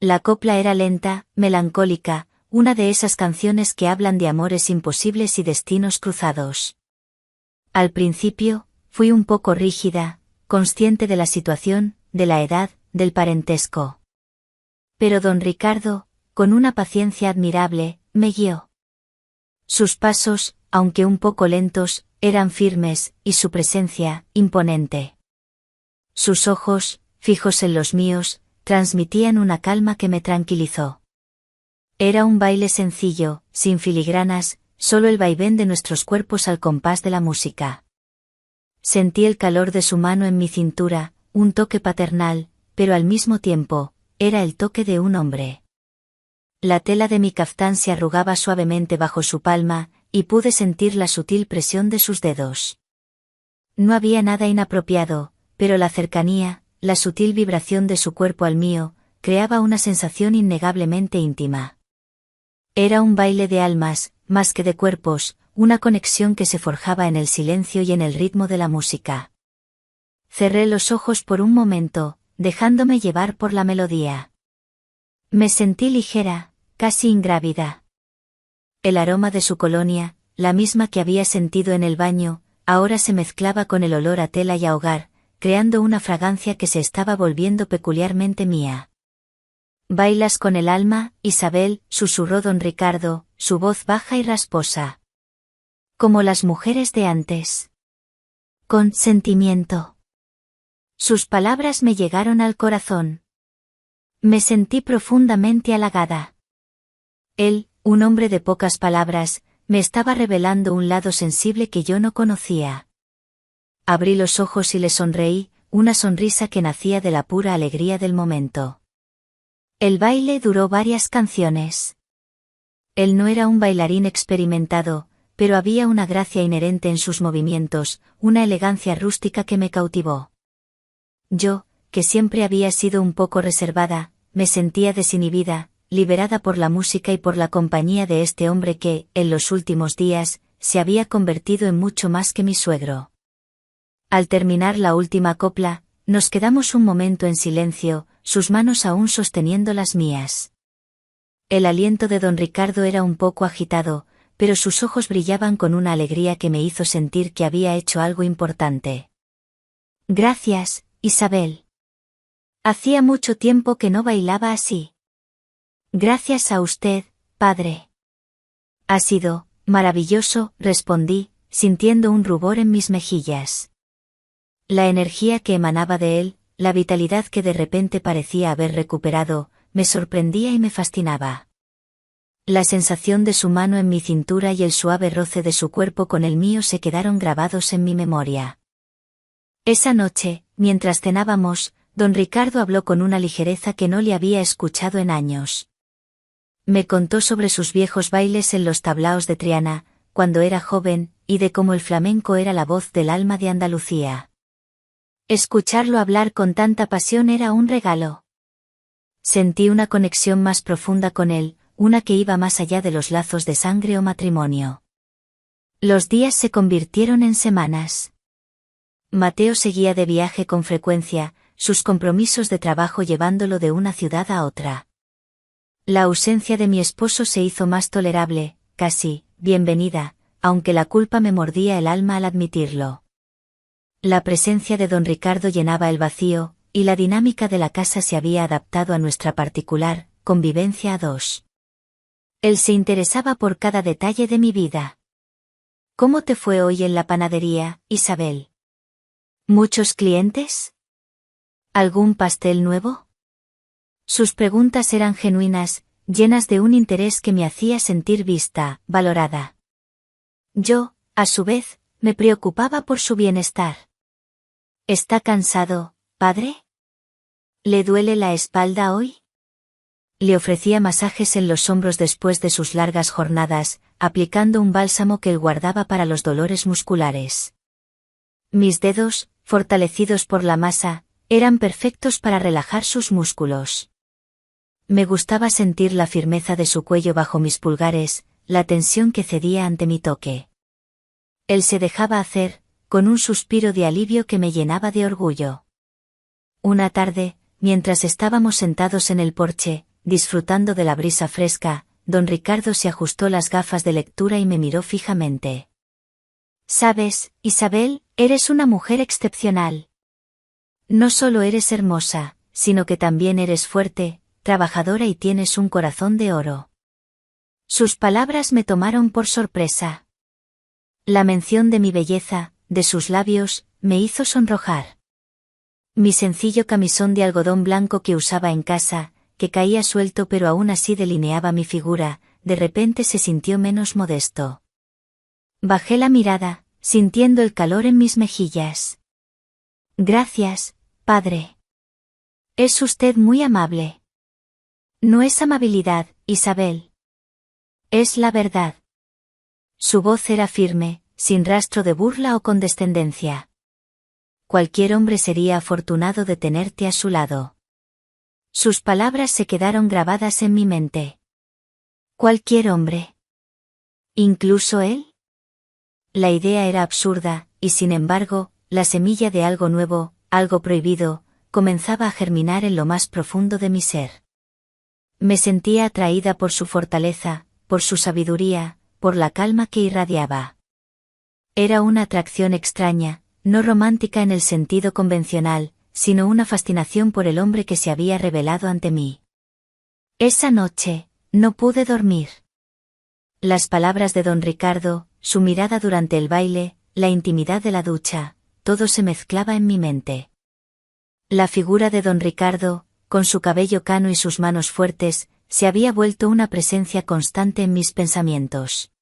La copla era lenta, melancólica, una de esas canciones que hablan de amores imposibles y destinos cruzados. Al principio, fui un poco rígida, consciente de la situación, de la edad, del parentesco. Pero don Ricardo, con una paciencia admirable, me guió. Sus pasos, aunque un poco lentos, eran firmes, y su presencia, imponente. Sus ojos, fijos en los míos, transmitían una calma que me tranquilizó. Era un baile sencillo, sin filigranas, solo el vaivén de nuestros cuerpos al compás de la música. Sentí el calor de su mano en mi cintura, un toque paternal, pero al mismo tiempo, era el toque de un hombre. La tela de mi caftán se arrugaba suavemente bajo su palma, y pude sentir la sutil presión de sus dedos. No había nada inapropiado, pero la cercanía, la sutil vibración de su cuerpo al mío, creaba una sensación innegablemente íntima. Era un baile de almas, más que de cuerpos, una conexión que se forjaba en el silencio y en el ritmo de la música. Cerré los ojos por un momento, dejándome llevar por la melodía. Me sentí ligera, casi ingrávida. El aroma de su colonia, la misma que había sentido en el baño, ahora se mezclaba con el olor a tela y a hogar, creando una fragancia que se estaba volviendo peculiarmente mía. «¿Bailas con el alma, Isabel?», susurró don Ricardo, su voz baja y rasposa. «Como las mujeres de antes». «Con sentimiento». Sus palabras me llegaron al corazón. Me sentí profundamente halagada. Él, un hombre de pocas palabras, me estaba revelando un lado sensible que yo no conocía. Abrí los ojos y le sonreí, una sonrisa que nacía de la pura alegría del momento. El baile duró varias canciones. Él no era un bailarín experimentado, pero había una gracia inherente en sus movimientos, una elegancia rústica que me cautivó. Yo, que siempre había sido un poco reservada, me sentía desinhibida, liberada por la música y por la compañía de este hombre que, en los últimos días, se había convertido en mucho más que mi suegro. Al terminar la última copla, nos quedamos un momento en silencio, sus manos aún sosteniendo las mías. El aliento de don Ricardo era un poco agitado, pero sus ojos brillaban con una alegría que me hizo sentir que había hecho algo importante. «Gracias, Isabel. Hacía mucho tiempo que no bailaba así». «Gracias a usted, padre». «Ha sido maravilloso», respondí, sintiendo un rubor en mis mejillas. La energía que emanaba de él, la vitalidad que de repente parecía haber recuperado, me sorprendía y me fascinaba. La sensación de su mano en mi cintura y el suave roce de su cuerpo con el mío se quedaron grabados en mi memoria. Esa noche, mientras cenábamos, don Ricardo habló con una ligereza que no le había escuchado en años. Me contó sobre sus viejos bailes en los tablaos de Triana, cuando era joven, y de cómo el flamenco era la voz del alma de Andalucía. Escucharlo hablar con tanta pasión era un regalo. Sentí una conexión más profunda con él, una que iba más allá de los lazos de sangre o matrimonio. Los días se convirtieron en semanas. Mateo seguía de viaje con frecuencia, sus compromisos de trabajo llevándolo de una ciudad a otra. La ausencia de mi esposo se hizo más tolerable, casi bienvenida, aunque la culpa me mordía el alma al admitirlo. La presencia de don Ricardo llenaba el vacío, y la dinámica de la casa se había adaptado a nuestra particular convivencia a dos. Él se interesaba por cada detalle de mi vida. «¿Cómo te fue hoy en la panadería, Isabel? ¿Muchos clientes? ¿Algún pastel nuevo?». Sus preguntas eran genuinas, llenas de un interés que me hacía sentir vista, valorada. Yo, a su vez, me preocupaba por su bienestar. «¿Está cansado, padre? ¿Le duele la espalda hoy?». Le ofrecía masajes en los hombros después de sus largas jornadas, aplicando un bálsamo que él guardaba para los dolores musculares. Mis dedos, fortalecidos por la masa, eran perfectos para relajar sus músculos. Me gustaba sentir la firmeza de su cuello bajo mis pulgares, la tensión que cedía ante mi toque. Él se dejaba hacer, con un suspiro de alivio que me llenaba de orgullo. Una tarde, mientras estábamos sentados en el porche, disfrutando de la brisa fresca, don Ricardo se ajustó las gafas de lectura y me miró fijamente. «Sabes, Isabel, eres una mujer excepcional. No solo eres hermosa, sino que también eres fuerte, trabajadora y tienes un corazón de oro. Sus palabras me tomaron por sorpresa. La mención de mi belleza, de sus labios, me hizo sonrojar. Mi sencillo camisón de algodón blanco que usaba en casa, que caía suelto pero aún así delineaba mi figura, de repente se sintió menos modesto. Bajé la mirada, sintiendo el calor en mis mejillas. Gracias, padre. Es usted muy amable. No es amabilidad, Isabel. Es la verdad. Su voz era firme, sin rastro de burla o condescendencia. Cualquier hombre sería afortunado de tenerte a su lado. Sus palabras se quedaron grabadas en mi mente. ¿Cualquier hombre? ¿Incluso él? La idea era absurda, y sin embargo, la semilla de algo nuevo, algo prohibido, comenzaba a germinar en lo más profundo de mi ser. Me sentía atraída por su fortaleza, por su sabiduría, por la calma que irradiaba. Era una atracción extraña, no romántica en el sentido convencional, sino una fascinación por el hombre que se había revelado ante mí. Esa noche, no pude dormir. Las palabras de don Ricardo, su mirada durante el baile, la intimidad de la ducha, todo se mezclaba en mi mente. La figura de don Ricardo, con su cabello cano y sus manos fuertes, se había vuelto una presencia constante en mis pensamientos.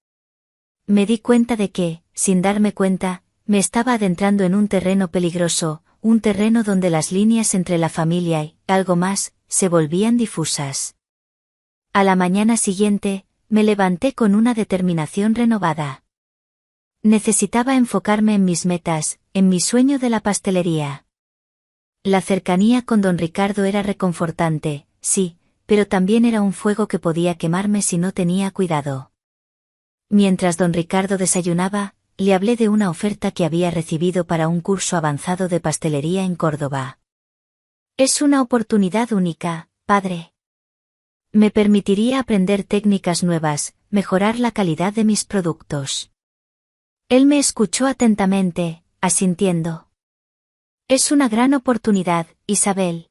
Me di cuenta de que, sin darme cuenta, me estaba adentrando en un terreno peligroso, un terreno donde las líneas entre la familia y algo más se volvían difusas. A la mañana siguiente, me levanté con una determinación renovada. Necesitaba enfocarme en mis metas, en mi sueño de la pastelería. La cercanía con don Ricardo era reconfortante, sí, pero también era un fuego que podía quemarme si no tenía cuidado. Mientras don Ricardo desayunaba, le hablé de una oferta que había recibido para un curso avanzado de pastelería en Córdoba. Es una oportunidad única, padre. Me permitiría aprender técnicas nuevas, mejorar la calidad de mis productos. Él me escuchó atentamente, asintiendo. Es una gran oportunidad, Isabel.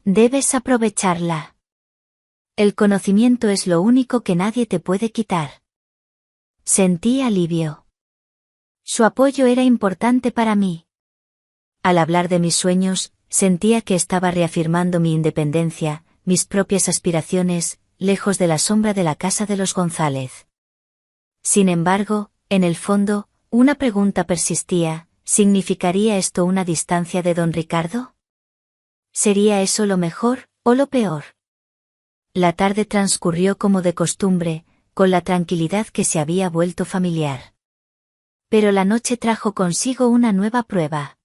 Debes aprovecharla. El conocimiento es lo único que nadie te puede quitar. Sentí alivio. Su apoyo era importante para mí. Al hablar de mis sueños, sentía que estaba reafirmando mi independencia, mis propias aspiraciones, lejos de la sombra de la casa de los González. Sin embargo, en el fondo, una pregunta persistía: ¿significaría esto una distancia de don Ricardo? ¿Sería eso lo mejor, o lo peor? La tarde transcurrió como de costumbre, con la tranquilidad que se había vuelto familiar. Pero la noche trajo consigo una nueva prueba.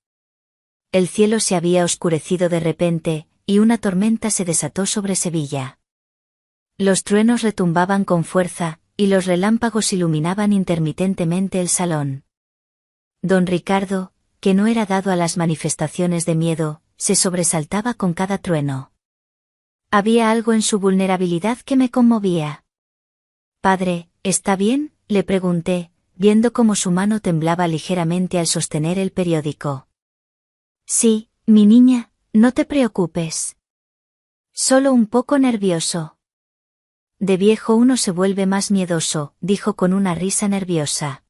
El cielo se había oscurecido de repente, y una tormenta se desató sobre Sevilla. Los truenos retumbaban con fuerza, y los relámpagos iluminaban intermitentemente el salón. Don Ricardo, que no era dado a las manifestaciones de miedo, se sobresaltaba con cada trueno. Había algo en su vulnerabilidad que me conmovía. «Padre, ¿está bien?», le pregunté, viendo cómo su mano temblaba ligeramente al sostener el periódico. «Sí, mi niña, no te preocupes. Solo un poco nervioso». «De viejo uno se vuelve más miedoso», dijo con una risa nerviosa.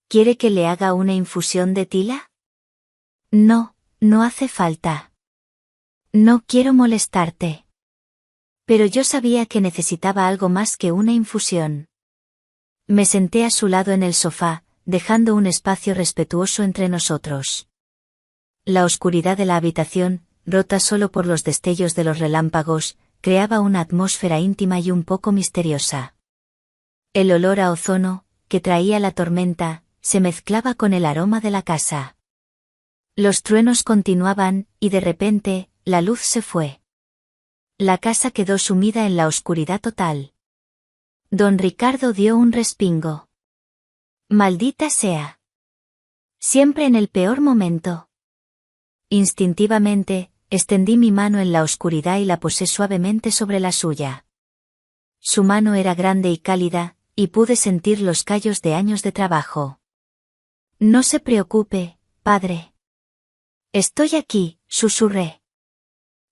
«¿Quiere que le haga una infusión de tila?» «No, no hace falta. No quiero molestarte». Pero yo sabía que necesitaba algo más que una infusión. Me senté a su lado en el sofá, dejando un espacio respetuoso entre nosotros. La oscuridad de la habitación, rota solo por los destellos de los relámpagos, creaba una atmósfera íntima y un poco misteriosa. El olor a ozono, que traía la tormenta, se mezclaba con el aroma de la casa. Los truenos continuaban, y de repente, la luz se fue. La casa quedó sumida en la oscuridad total. Don Ricardo dio un respingo. «Maldita sea. Siempre en el peor momento». Instintivamente, extendí mi mano en la oscuridad y la posé suavemente sobre la suya. Su mano era grande y cálida, y pude sentir los callos de años de trabajo. «No se preocupe, padre. Estoy aquí», susurré.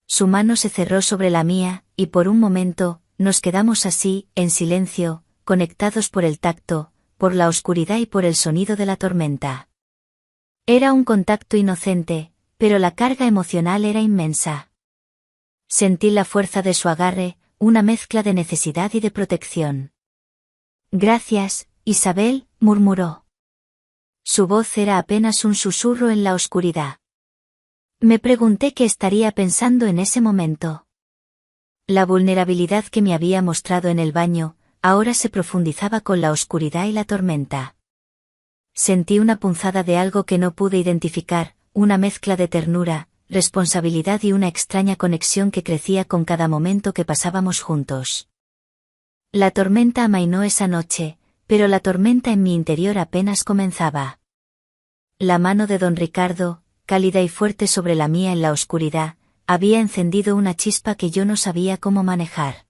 Su mano se cerró sobre la mía, y por un momento, nos quedamos así, en silencio, conectados por el tacto, por la oscuridad y por el sonido de la tormenta. Era un contacto inocente, pero la carga emocional era inmensa. Sentí la fuerza de su agarre, una mezcla de necesidad y de protección. Gracias, Isabel, murmuró. Su voz era apenas un susurro en la oscuridad. Me pregunté qué estaría pensando en ese momento. La vulnerabilidad que me había mostrado en el baño, ahora se profundizaba con la oscuridad y la tormenta. Sentí una punzada de algo que no pude identificar, una mezcla de ternura, responsabilidad y una extraña conexión que crecía con cada momento que pasábamos juntos. La tormenta amainó esa noche, pero la tormenta en mi interior apenas comenzaba. La mano de don Ricardo, cálida y fuerte sobre la mía en la oscuridad, había encendido una chispa que yo no sabía cómo manejar.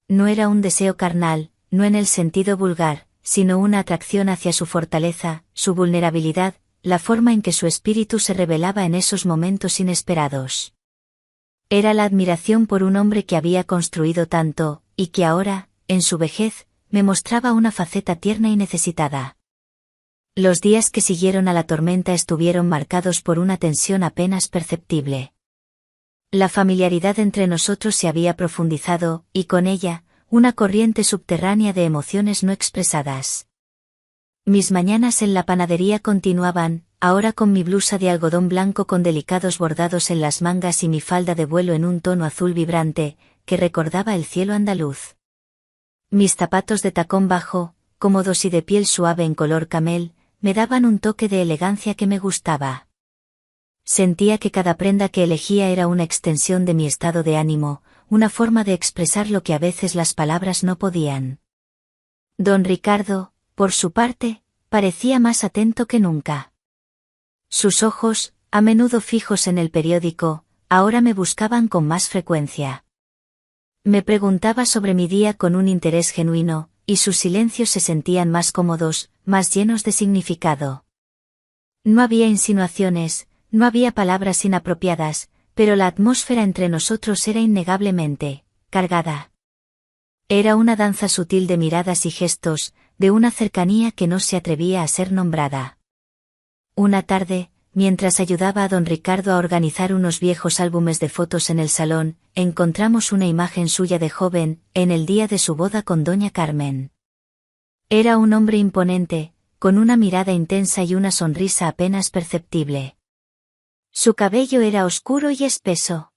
No era un deseo carnal, no en el sentido vulgar, sino una atracción hacia su fortaleza, su vulnerabilidad, la forma en que su espíritu se revelaba en esos momentos inesperados. Era la admiración por un hombre que había construido tanto, y que ahora, en su vejez, me mostraba una faceta tierna y necesitada. Los días que siguieron a la tormenta estuvieron marcados por una tensión apenas perceptible. La familiaridad entre nosotros se había profundizado, y con ella, una corriente subterránea de emociones no expresadas. Mis mañanas en la panadería continuaban, ahora con mi blusa de algodón blanco con delicados bordados en las mangas y mi falda de vuelo en un tono azul vibrante, que recordaba el cielo andaluz. Mis zapatos de tacón bajo, cómodos y de piel suave en color camel, me daban un toque de elegancia que me gustaba. Sentía que cada prenda que elegía era una extensión de mi estado de ánimo, una forma de expresar lo que a veces las palabras no podían. Don Ricardo, por su parte, parecía más atento que nunca. Sus ojos, a menudo fijos en el periódico, ahora me buscaban con más frecuencia. Me preguntaba sobre mi día con un interés genuino, y sus silencios se sentían más cómodos, más llenos de significado. No había insinuaciones, no había palabras inapropiadas, pero la atmósfera entre nosotros era innegablemente cargada. Era una danza sutil de miradas y gestos, de una cercanía que no se atrevía a ser nombrada. Una tarde, mientras ayudaba a don Ricardo a organizar unos viejos álbumes de fotos en el salón, encontramos una imagen suya de joven, en el día de su boda con doña Carmen. Era un hombre imponente, con una mirada intensa y una sonrisa apenas perceptible. Su cabello era oscuro y espeso.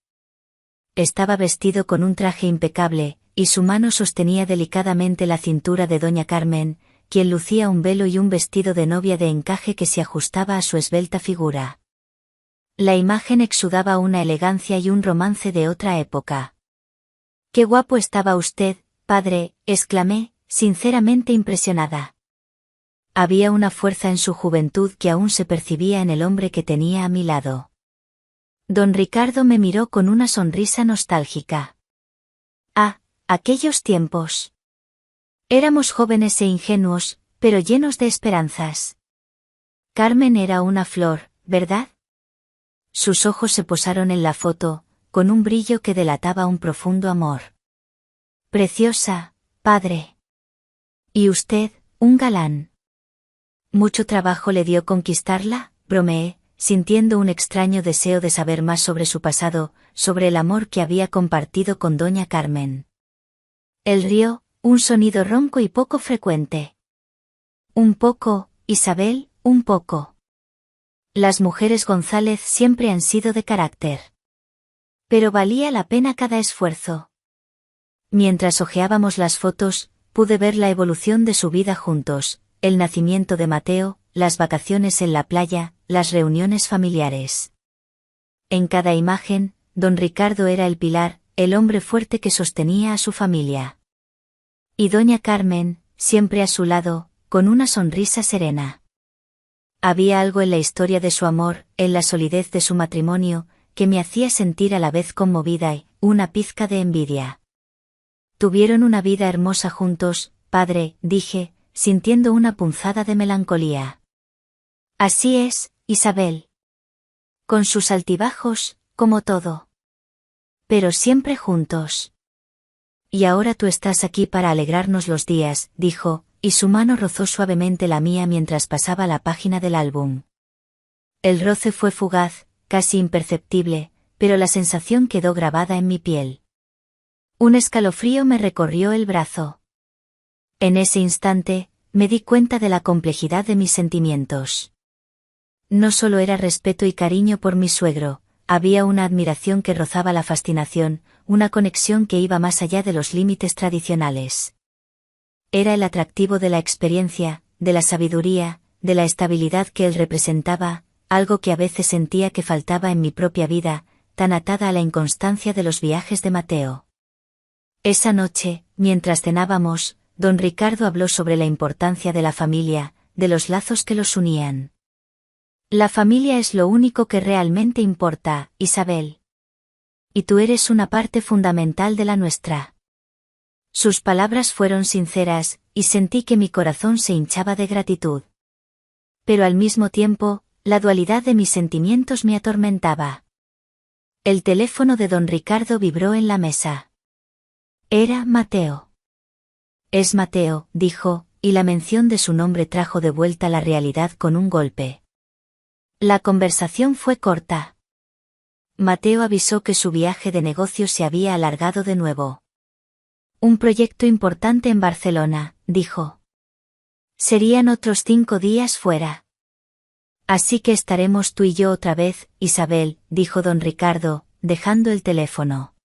Estaba vestido con un traje impecable, y su mano sostenía delicadamente la cintura de doña Carmen, quien lucía un velo y un vestido de novia de encaje que se ajustaba a su esbelta figura. La imagen exudaba una elegancia y un romance de otra época. «¡Qué guapo estaba usted, padre!», exclamé, sinceramente impresionada. Había una fuerza en su juventud que aún se percibía en el hombre que tenía a mi lado. Don Ricardo me miró con una sonrisa nostálgica. «Ah, aquellos tiempos. Éramos jóvenes e ingenuos, pero llenos de esperanzas. Carmen era una flor, ¿verdad?». Sus ojos se posaron en la foto, con un brillo que delataba un profundo amor. «Preciosa, padre. Y usted, un galán». «¿Mucho trabajo le dio conquistarla?», bromeé, sintiendo un extraño deseo de saber más sobre su pasado, sobre el amor que había compartido con doña Carmen. Él rió, un sonido ronco y poco frecuente. «Un poco, Isabel, un poco. Las mujeres González siempre han sido de carácter. Pero valía la pena cada esfuerzo». Mientras hojeábamos las fotos, pude ver la evolución de su vida juntos, el nacimiento de Mateo, las vacaciones en la playa, las reuniones familiares. En cada imagen, don Ricardo era el pilar, el hombre fuerte que sostenía a su familia. Y doña Carmen, siempre a su lado, con una sonrisa serena. Había algo en la historia de su amor, en la solidez de su matrimonio, que me hacía sentir a la vez conmovida y una pizca de envidia. «Tuvieron una vida hermosa juntos, padre», dije, sintiendo una punzada de melancolía. «Así es, Isabel. Con sus altibajos, como todo. Pero siempre juntos». Y ahora tú estás aquí para alegrarnos los días, dijo, y su mano rozó suavemente la mía mientras pasaba la página del álbum. El roce fue fugaz, casi imperceptible, pero la sensación quedó grabada en mi piel. Un escalofrío me recorrió el brazo. En ese instante, me di cuenta de la complejidad de mis sentimientos. No solo era respeto y cariño por mi suegro, había una admiración que rozaba la fascinación, una conexión que iba más allá de los límites tradicionales. Era el atractivo de la experiencia, de la sabiduría, de la estabilidad que él representaba, algo que a veces sentía que faltaba en mi propia vida, tan atada a la inconstancia de los viajes de Mateo. Esa noche, mientras cenábamos, don Ricardo habló sobre la importancia de la familia, de los lazos que los unían. La familia es lo único que realmente importa, Isabel. Y tú eres una parte fundamental de la nuestra. Sus palabras fueron sinceras, y sentí que mi corazón se hinchaba de gratitud. Pero al mismo tiempo, la dualidad de mis sentimientos me atormentaba. El teléfono de don Ricardo vibró en la mesa. Era Mateo. Es Mateo, dijo, y la mención de su nombre trajo de vuelta la realidad con un golpe. La conversación fue corta. Mateo avisó que su viaje de negocios se había alargado de nuevo. Un proyecto importante en Barcelona, dijo. Serían otros 5 días fuera. Así que estaremos tú y yo otra vez, Isabel, dijo don Ricardo, dejando el teléfono.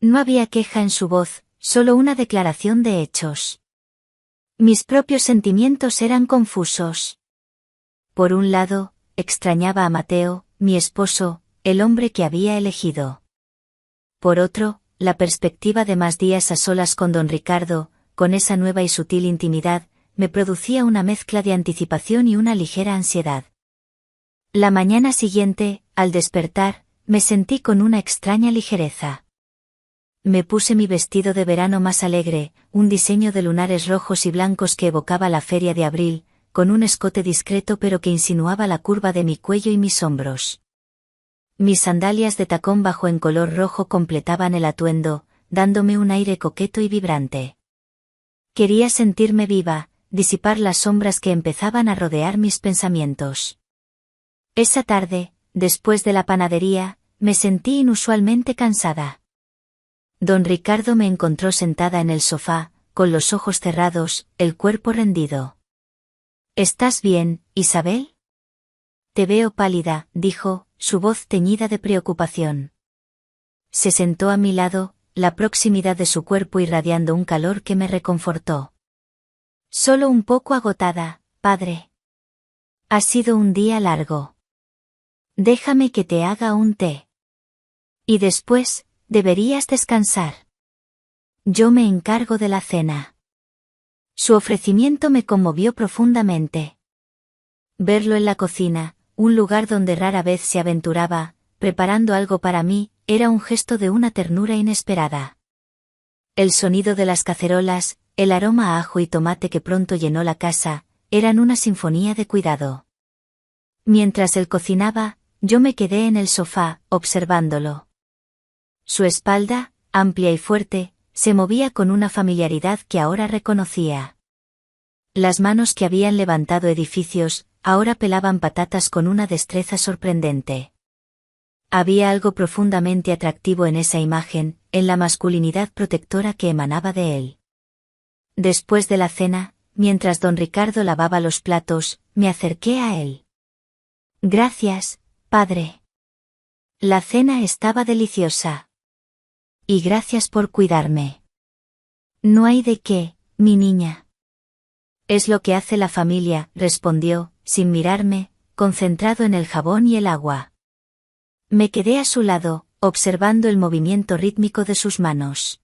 No había queja en su voz, solo una declaración de hechos. Mis propios sentimientos eran confusos. Por un lado, extrañaba a Mateo, mi esposo, el hombre que había elegido. Por otro, la perspectiva de más días a solas con don Ricardo, con esa nueva y sutil intimidad, me producía una mezcla de anticipación y una ligera ansiedad. La mañana siguiente, al despertar, me sentí con una extraña ligereza. Me puse mi vestido de verano más alegre, un diseño de lunares rojos y blancos que evocaba la feria de abril, con un escote discreto pero que insinuaba la curva de mi cuello y mis hombros. Mis sandalias de tacón bajo en color rojo completaban el atuendo, dándome un aire coqueto y vibrante. Quería sentirme viva, disipar las sombras que empezaban a rodear mis pensamientos. Esa tarde, después de la panadería, me sentí inusualmente cansada. Don Ricardo me encontró sentada en el sofá, con los ojos cerrados, el cuerpo rendido. ¿Estás bien, Isabel? Te veo pálida, dijo, su voz teñida de preocupación. Se sentó a mi lado, la proximidad de su cuerpo irradiando un calor que me reconfortó. Solo un poco agotada, padre. Ha sido un día largo. Déjame que te haga un té. Y después, deberías descansar. Yo me encargo de la cena. Su ofrecimiento me conmovió profundamente. Verlo en la cocina, un lugar donde rara vez se aventuraba, preparando algo para mí, era un gesto de una ternura inesperada. El sonido de las cacerolas, el aroma a ajo y tomate que pronto llenó la casa, eran una sinfonía de cuidado. Mientras él cocinaba, yo me quedé en el sofá, observándolo. Su espalda, amplia y fuerte, se movía con una familiaridad que ahora reconocía. Las manos que habían levantado edificios, ahora pelaban patatas con una destreza sorprendente. Había algo profundamente atractivo en esa imagen, en la masculinidad protectora que emanaba de él. Después de la cena, mientras don Ricardo lavaba los platos, me acerqué a él. Gracias, padre. La cena estaba deliciosa. Y gracias por cuidarme. No hay de qué, mi niña. Es lo que hace la familia, respondió, sin mirarme, concentrado en el jabón y el agua. Me quedé a su lado, observando el movimiento rítmico de sus manos.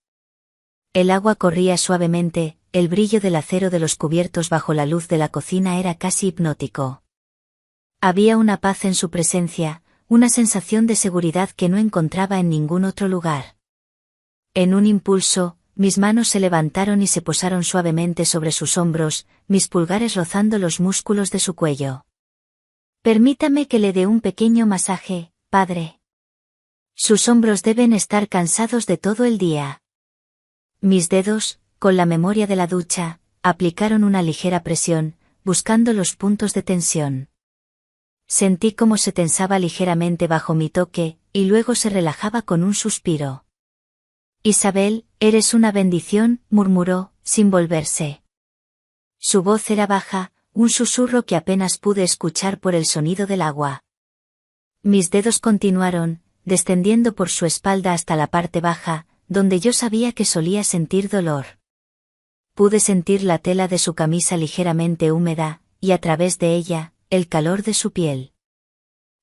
El agua corría suavemente, el brillo del acero de los cubiertos bajo la luz de la cocina era casi hipnótico. Había una paz en su presencia, una sensación de seguridad que no encontraba en ningún otro lugar. En un impulso, mis manos se levantaron y se posaron suavemente sobre sus hombros, mis pulgares rozando los músculos de su cuello. Permítame que le dé un pequeño masaje, padre. Sus hombros deben estar cansados de todo el día. Mis dedos, con la memoria de la ducha, aplicaron una ligera presión, buscando los puntos de tensión. Sentí cómo se tensaba ligeramente bajo mi toque, y luego se relajaba con un suspiro. Isabel, eres una bendición, murmuró, sin volverse. Su voz era baja, un susurro que apenas pude escuchar por el sonido del agua. Mis dedos continuaron, descendiendo por su espalda hasta la parte baja, donde yo sabía que solía sentir dolor. Pude sentir la tela de su camisa ligeramente húmeda, y a través de ella, el calor de su piel.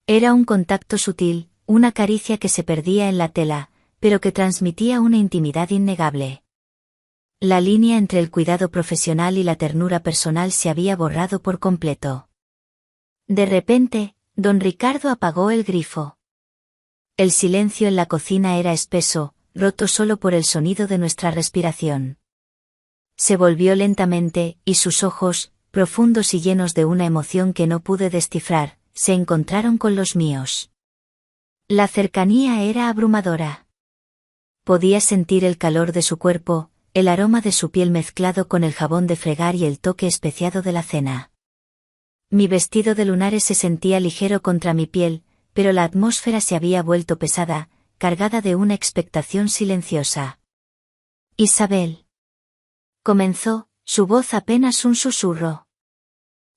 Era un contacto sutil, una caricia que se perdía en la tela, pero que transmitía una intimidad innegable. La línea entre el cuidado profesional y la ternura personal se había borrado por completo. De repente, don Ricardo apagó el grifo. El silencio en la cocina era espeso, roto solo por el sonido de nuestra respiración. Se volvió lentamente, y sus ojos, profundos y llenos de una emoción que no pude descifrar, se encontraron con los míos. La cercanía era abrumadora. Podía sentir el calor de su cuerpo, el aroma de su piel mezclado con el jabón de fregar y el toque especiado de la cena. Mi vestido de lunares se sentía ligero contra mi piel, pero la atmósfera se había vuelto pesada, cargada de una expectación silenciosa. Isabel. Comenzó, su voz apenas un susurro.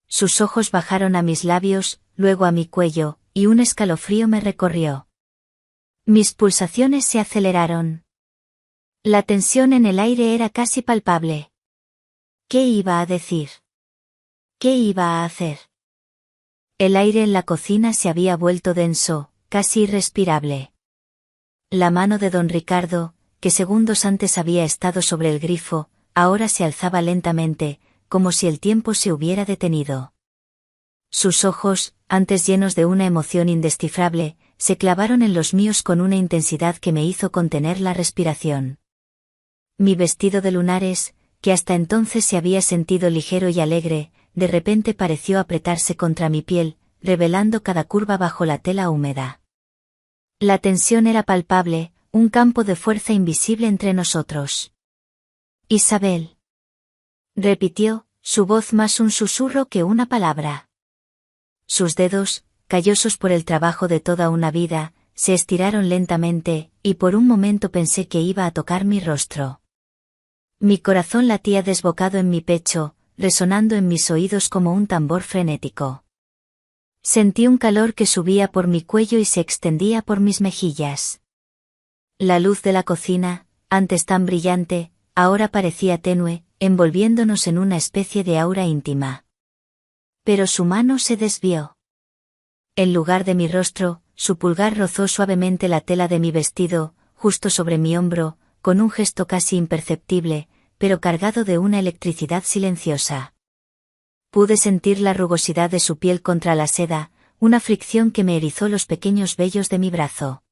Sus ojos bajaron a mis labios, luego a mi cuello, y un escalofrío me recorrió. Mis pulsaciones se aceleraron. La tensión en el aire era casi palpable. ¿Qué iba a decir? ¿Qué iba a hacer? El aire en la cocina se había vuelto denso, casi irrespirable. La mano de don Ricardo, que segundos antes había estado sobre el grifo, ahora se alzaba lentamente, como si el tiempo se hubiera detenido. Sus ojos, antes llenos de una emoción indescifrable, se clavaron en los míos con una intensidad que me hizo contener la respiración. Mi vestido de lunares, que hasta entonces se había sentido ligero y alegre, de repente pareció apretarse contra mi piel, revelando cada curva bajo la tela húmeda. La tensión era palpable, un campo de fuerza invisible entre nosotros. Isabel. Repitió, su voz más un susurro que una palabra. Sus dedos, callosos por el trabajo de toda una vida, se estiraron lentamente, y por un momento pensé que iba a tocar mi rostro. Mi corazón latía desbocado en mi pecho, resonando en mis oídos como un tambor frenético. Sentí un calor que subía por mi cuello y se extendía por mis mejillas. La luz de la cocina, antes tan brillante, ahora parecía tenue, envolviéndonos en una especie de aura íntima. Pero su mano se desvió. En lugar de mi rostro, su pulgar rozó suavemente la tela de mi vestido, justo sobre mi hombro, con un gesto casi imperceptible, pero cargado de una electricidad silenciosa. Pude sentir la rugosidad de su piel contra la seda, una fricción que me erizó los pequeños vellos de mi brazo.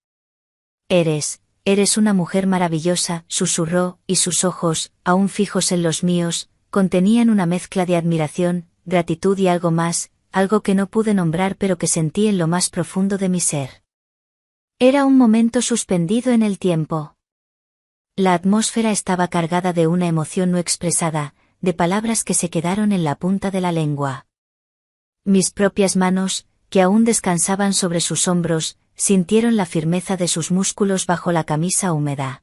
Eres una mujer maravillosa, susurró, y sus ojos, aún fijos en los míos, contenían una mezcla de admiración, gratitud y algo más, algo que no pude nombrar pero que sentí en lo más profundo de mi ser. Era un momento suspendido en el tiempo. La atmósfera estaba cargada de una emoción no expresada, de palabras que se quedaron en la punta de la lengua. Mis propias manos, que aún descansaban sobre sus hombros, sintieron la firmeza de sus músculos bajo la camisa húmeda.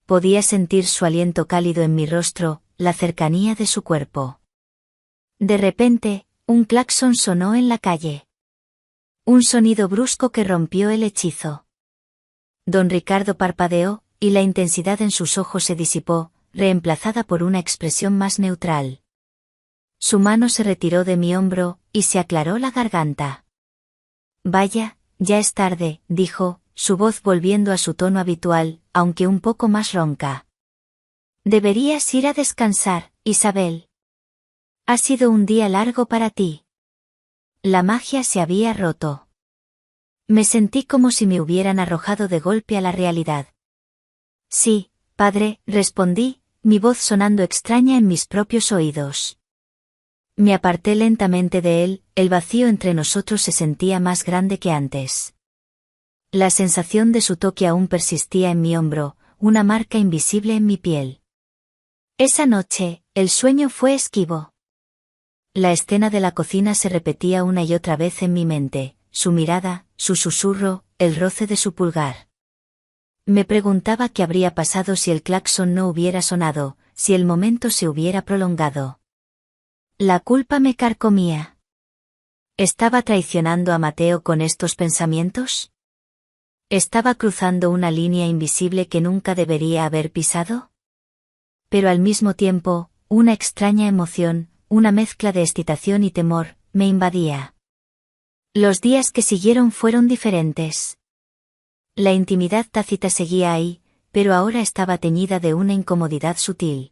Podía sentir su aliento cálido en mi rostro, la cercanía de su cuerpo. De repente, un claxon sonó en la calle. Un sonido brusco que rompió el hechizo. Don Ricardo parpadeó, y la intensidad en sus ojos se disipó, reemplazada por una expresión más neutral. Su mano se retiró de mi hombro, y se aclaró la garganta. Vaya, ya es tarde, dijo, su voz volviendo a su tono habitual, aunque un poco más ronca. Deberías ir a descansar, Isabel. Ha sido un día largo para ti. La magia se había roto. Me sentí como si me hubieran arrojado de golpe a la realidad. Sí, padre, respondí, mi voz sonando extraña en mis propios oídos. Me aparté lentamente de él, el vacío entre nosotros se sentía más grande que antes. La sensación de su toque aún persistía en mi hombro, una marca invisible en mi piel. Esa noche, el sueño fue esquivo. La escena de la cocina se repetía una y otra vez en mi mente, su mirada, su susurro, el roce de su pulgar. Me preguntaba qué habría pasado si el claxon no hubiera sonado, si el momento se hubiera prolongado. La culpa me carcomía. ¿Estaba traicionando a Mateo con estos pensamientos? ¿Estaba cruzando una línea invisible que nunca debería haber pisado? Pero al mismo tiempo, una extraña emoción, una mezcla de excitación y temor, me invadía. Los días que siguieron fueron diferentes. La intimidad tácita seguía ahí, pero ahora estaba teñida de una incomodidad sutil.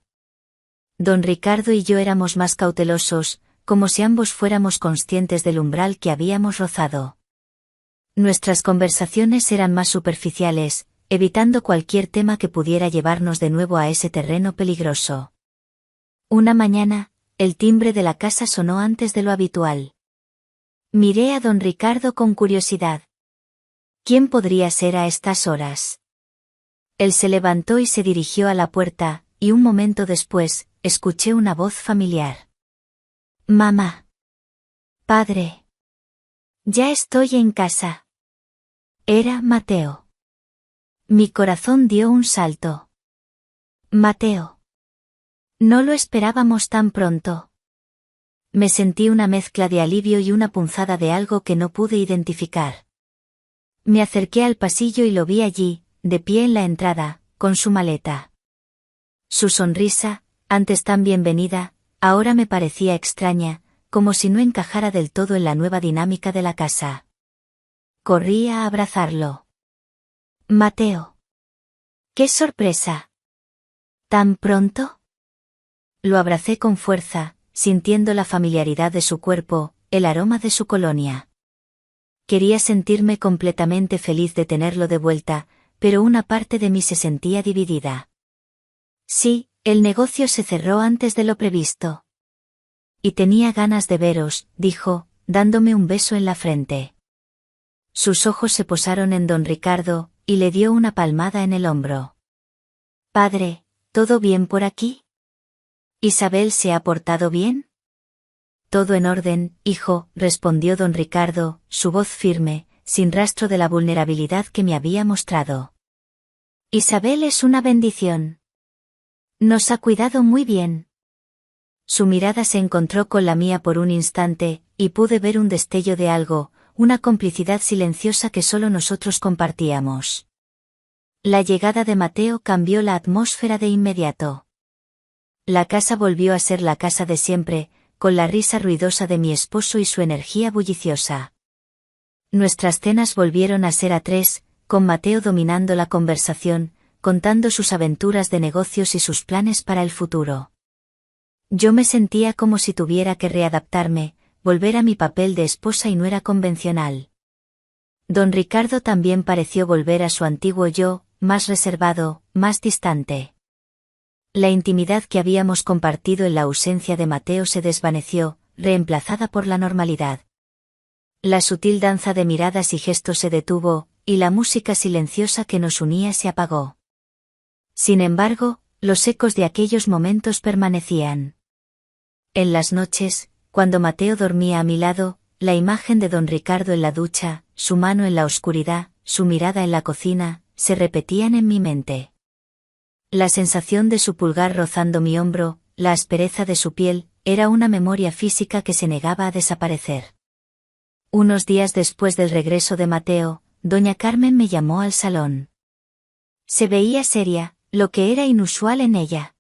Don Ricardo y yo éramos más cautelosos, como si ambos fuéramos conscientes del umbral que habíamos rozado. Nuestras conversaciones eran más superficiales, evitando cualquier tema que pudiera llevarnos de nuevo a ese terreno peligroso. Una mañana, el timbre de la casa sonó antes de lo habitual. Miré a don Ricardo con curiosidad. ¿Quién podría ser a estas horas? Él se levantó y se dirigió a la puerta, y un momento después, escuché una voz familiar. Mamá. Padre. Ya estoy en casa. Era Mateo. Mi corazón dio un salto. Mateo. No lo esperábamos tan pronto. Me sentí una mezcla de alivio y una punzada de algo que no pude identificar. Me acerqué al pasillo y lo vi allí, de pie en la entrada, con su maleta. Su sonrisa, antes tan bienvenida, ahora me parecía extraña, como si no encajara del todo en la nueva dinámica de la casa. Corrí a abrazarlo. Mateo. ¡Qué sorpresa! ¿Tan pronto? Lo abracé con fuerza, sintiendo la familiaridad de su cuerpo, el aroma de su colonia. Quería sentirme completamente feliz de tenerlo de vuelta, pero una parte de mí se sentía dividida. Sí, el negocio se cerró antes de lo previsto. Y tenía ganas de veros, dijo, dándome un beso en la frente. Sus ojos se posaron en don Ricardo, y le dio una palmada en el hombro. Padre, ¿todo bien por aquí? ¿Isabel se ha portado bien? Todo en orden, hijo, respondió don Ricardo, su voz firme, sin rastro de la vulnerabilidad que me había mostrado. Isabel es una bendición. Nos ha cuidado muy bien. Su mirada se encontró con la mía por un instante, y pude ver un destello de algo, una complicidad silenciosa que solo nosotros compartíamos. La llegada de Mateo cambió la atmósfera de inmediato. La casa volvió a ser la casa de siempre, con la risa ruidosa de mi esposo y su energía bulliciosa. Nuestras cenas volvieron a ser a tres, con Mateo dominando la conversación, contando sus aventuras de negocios y sus planes para el futuro. Yo me sentía como si tuviera que readaptarme, volver a mi papel de esposa y nuera convencional. Don Ricardo también pareció volver a su antiguo yo, más reservado, más distante. La intimidad que habíamos compartido en la ausencia de Mateo se desvaneció, reemplazada por la normalidad. La sutil danza de miradas y gestos se detuvo, y la música silenciosa que nos unía se apagó. Sin embargo, los ecos de aquellos momentos permanecían. En las noches, cuando Mateo dormía a mi lado, la imagen de don Ricardo en la ducha, su mano en la oscuridad, su mirada en la cocina, se repetían en mi mente. La sensación de su pulgar rozando mi hombro, la aspereza de su piel, era una memoria física que se negaba a desaparecer. Unos días después del regreso de Mateo, doña Carmen me llamó al salón. Se veía seria, lo que era inusual en ella.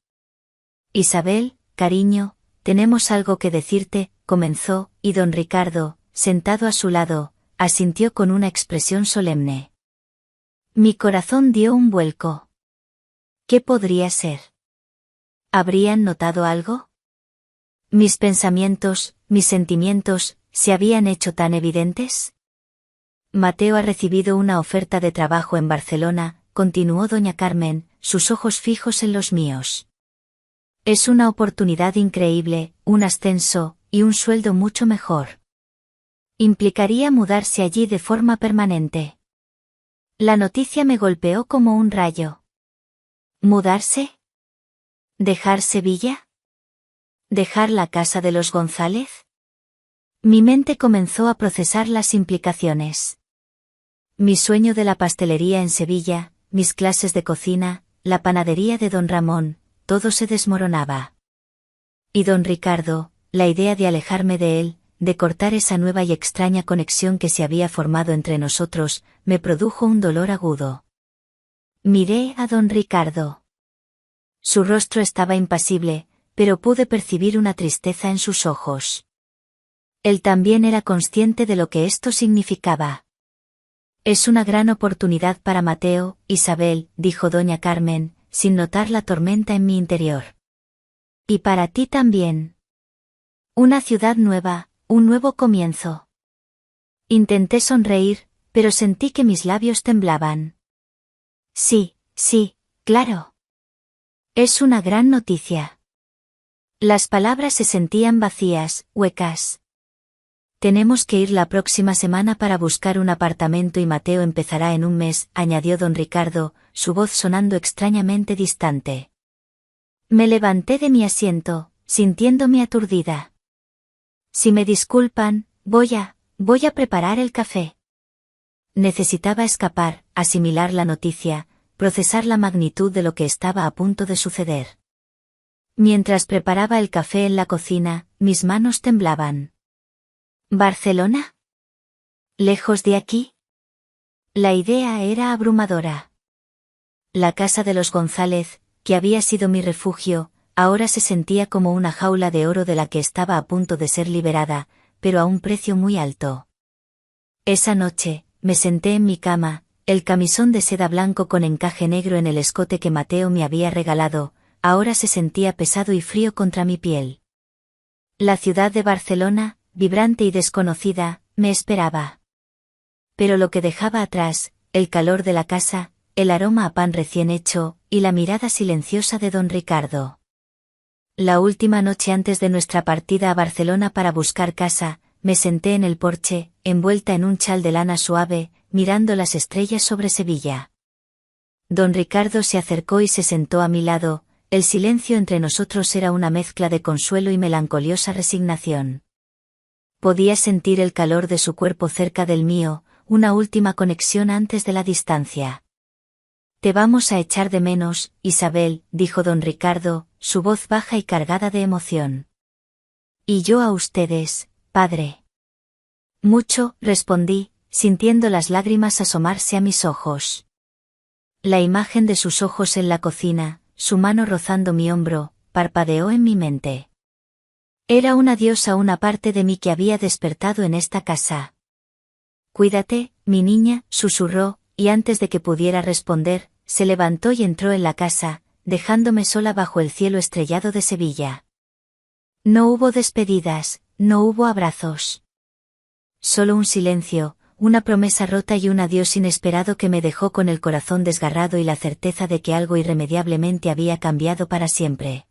Isabel, cariño, tenemos algo que decirte, comenzó, y don Ricardo, sentado a su lado, asintió con una expresión solemne. Mi corazón dio un vuelco. ¿Qué podría ser? ¿Habrían notado algo? ¿Mis pensamientos, mis sentimientos, se habían hecho tan evidentes? Mateo ha recibido una oferta de trabajo en Barcelona, continuó doña Carmen, sus ojos fijos en los míos. Es una oportunidad increíble, un ascenso, y un sueldo mucho mejor. Implicaría mudarse allí de forma permanente. La noticia me golpeó como un rayo. ¿Mudarse? ¿Dejar Sevilla? ¿Dejar la casa de los González? Mi mente comenzó a procesar las implicaciones. Mi sueño de la pastelería en Sevilla, mis clases de cocina, la panadería de don Ramón, todo se desmoronaba. Y don Ricardo, la idea de alejarme de él, de cortar esa nueva y extraña conexión que se había formado entre nosotros, me produjo un dolor agudo. Miré a don Ricardo. Su rostro estaba impasible, pero pude percibir una tristeza en sus ojos. Él también era consciente de lo que esto significaba. Es una gran oportunidad para Mateo, Isabel, dijo doña Carmen, sin notar la tormenta en mi interior. Y para ti también. Una ciudad nueva, un nuevo comienzo. Intenté sonreír, pero sentí que mis labios temblaban. Sí, claro. Es una gran noticia. Las palabras se sentían vacías, huecas. Tenemos que ir la próxima semana para buscar un apartamento y Mateo empezará en un mes, añadió don Ricardo, su voz sonando extrañamente distante. Me levanté de mi asiento, sintiéndome aturdida. Si me disculpan, voy a preparar el café. Necesitaba escapar, asimilar la noticia, procesar la magnitud de lo que estaba a punto de suceder. Mientras preparaba el café en la cocina, mis manos temblaban. ¿Barcelona? ¿Lejos de aquí? La idea era abrumadora. La casa de los González, que había sido mi refugio, ahora se sentía como una jaula de oro de la que estaba a punto de ser liberada, pero a un precio muy alto. Esa noche, me senté en mi cama, el camisón de seda blanco con encaje negro en el escote que Mateo me había regalado, ahora se sentía pesado y frío contra mi piel. La ciudad de Barcelona, vibrante y desconocida, me esperaba. Pero lo que dejaba atrás, el calor de la casa, el aroma a pan recién hecho, y la mirada silenciosa de don Ricardo. La última noche antes de nuestra partida a Barcelona para buscar casa, me senté en el porche, envuelta en un chal de lana suave, mirando las estrellas sobre Sevilla. Don Ricardo se acercó y se sentó a mi lado, el silencio entre nosotros era una mezcla de consuelo y melancoliosa resignación. Podía sentir el calor de su cuerpo cerca del mío, una última conexión antes de la distancia. Te vamos a echar de menos, Isabel, dijo don Ricardo, su voz baja y cargada de emoción. Y yo a ustedes, padre. Mucho, respondí, sintiendo las lágrimas asomarse a mis ojos. La imagen de sus ojos en la cocina, su mano rozando mi hombro, parpadeó en mi mente. Era un adiós a una parte de mí que había despertado en esta casa. Cuídate, mi niña, susurró, y antes de que pudiera responder, se levantó y entró en la casa, dejándome sola bajo el cielo estrellado de Sevilla. No hubo despedidas, no hubo abrazos. Solo un silencio, una promesa rota y un adiós inesperado que me dejó con el corazón desgarrado y la certeza de que algo irremediablemente había cambiado para siempre.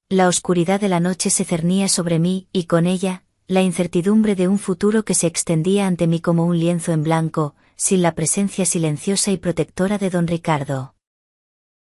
La oscuridad de la noche se cernía sobre mí, y con ella, la incertidumbre de un futuro que se extendía ante mí como un lienzo en blanco, sin la presencia silenciosa y protectora de don Ricardo.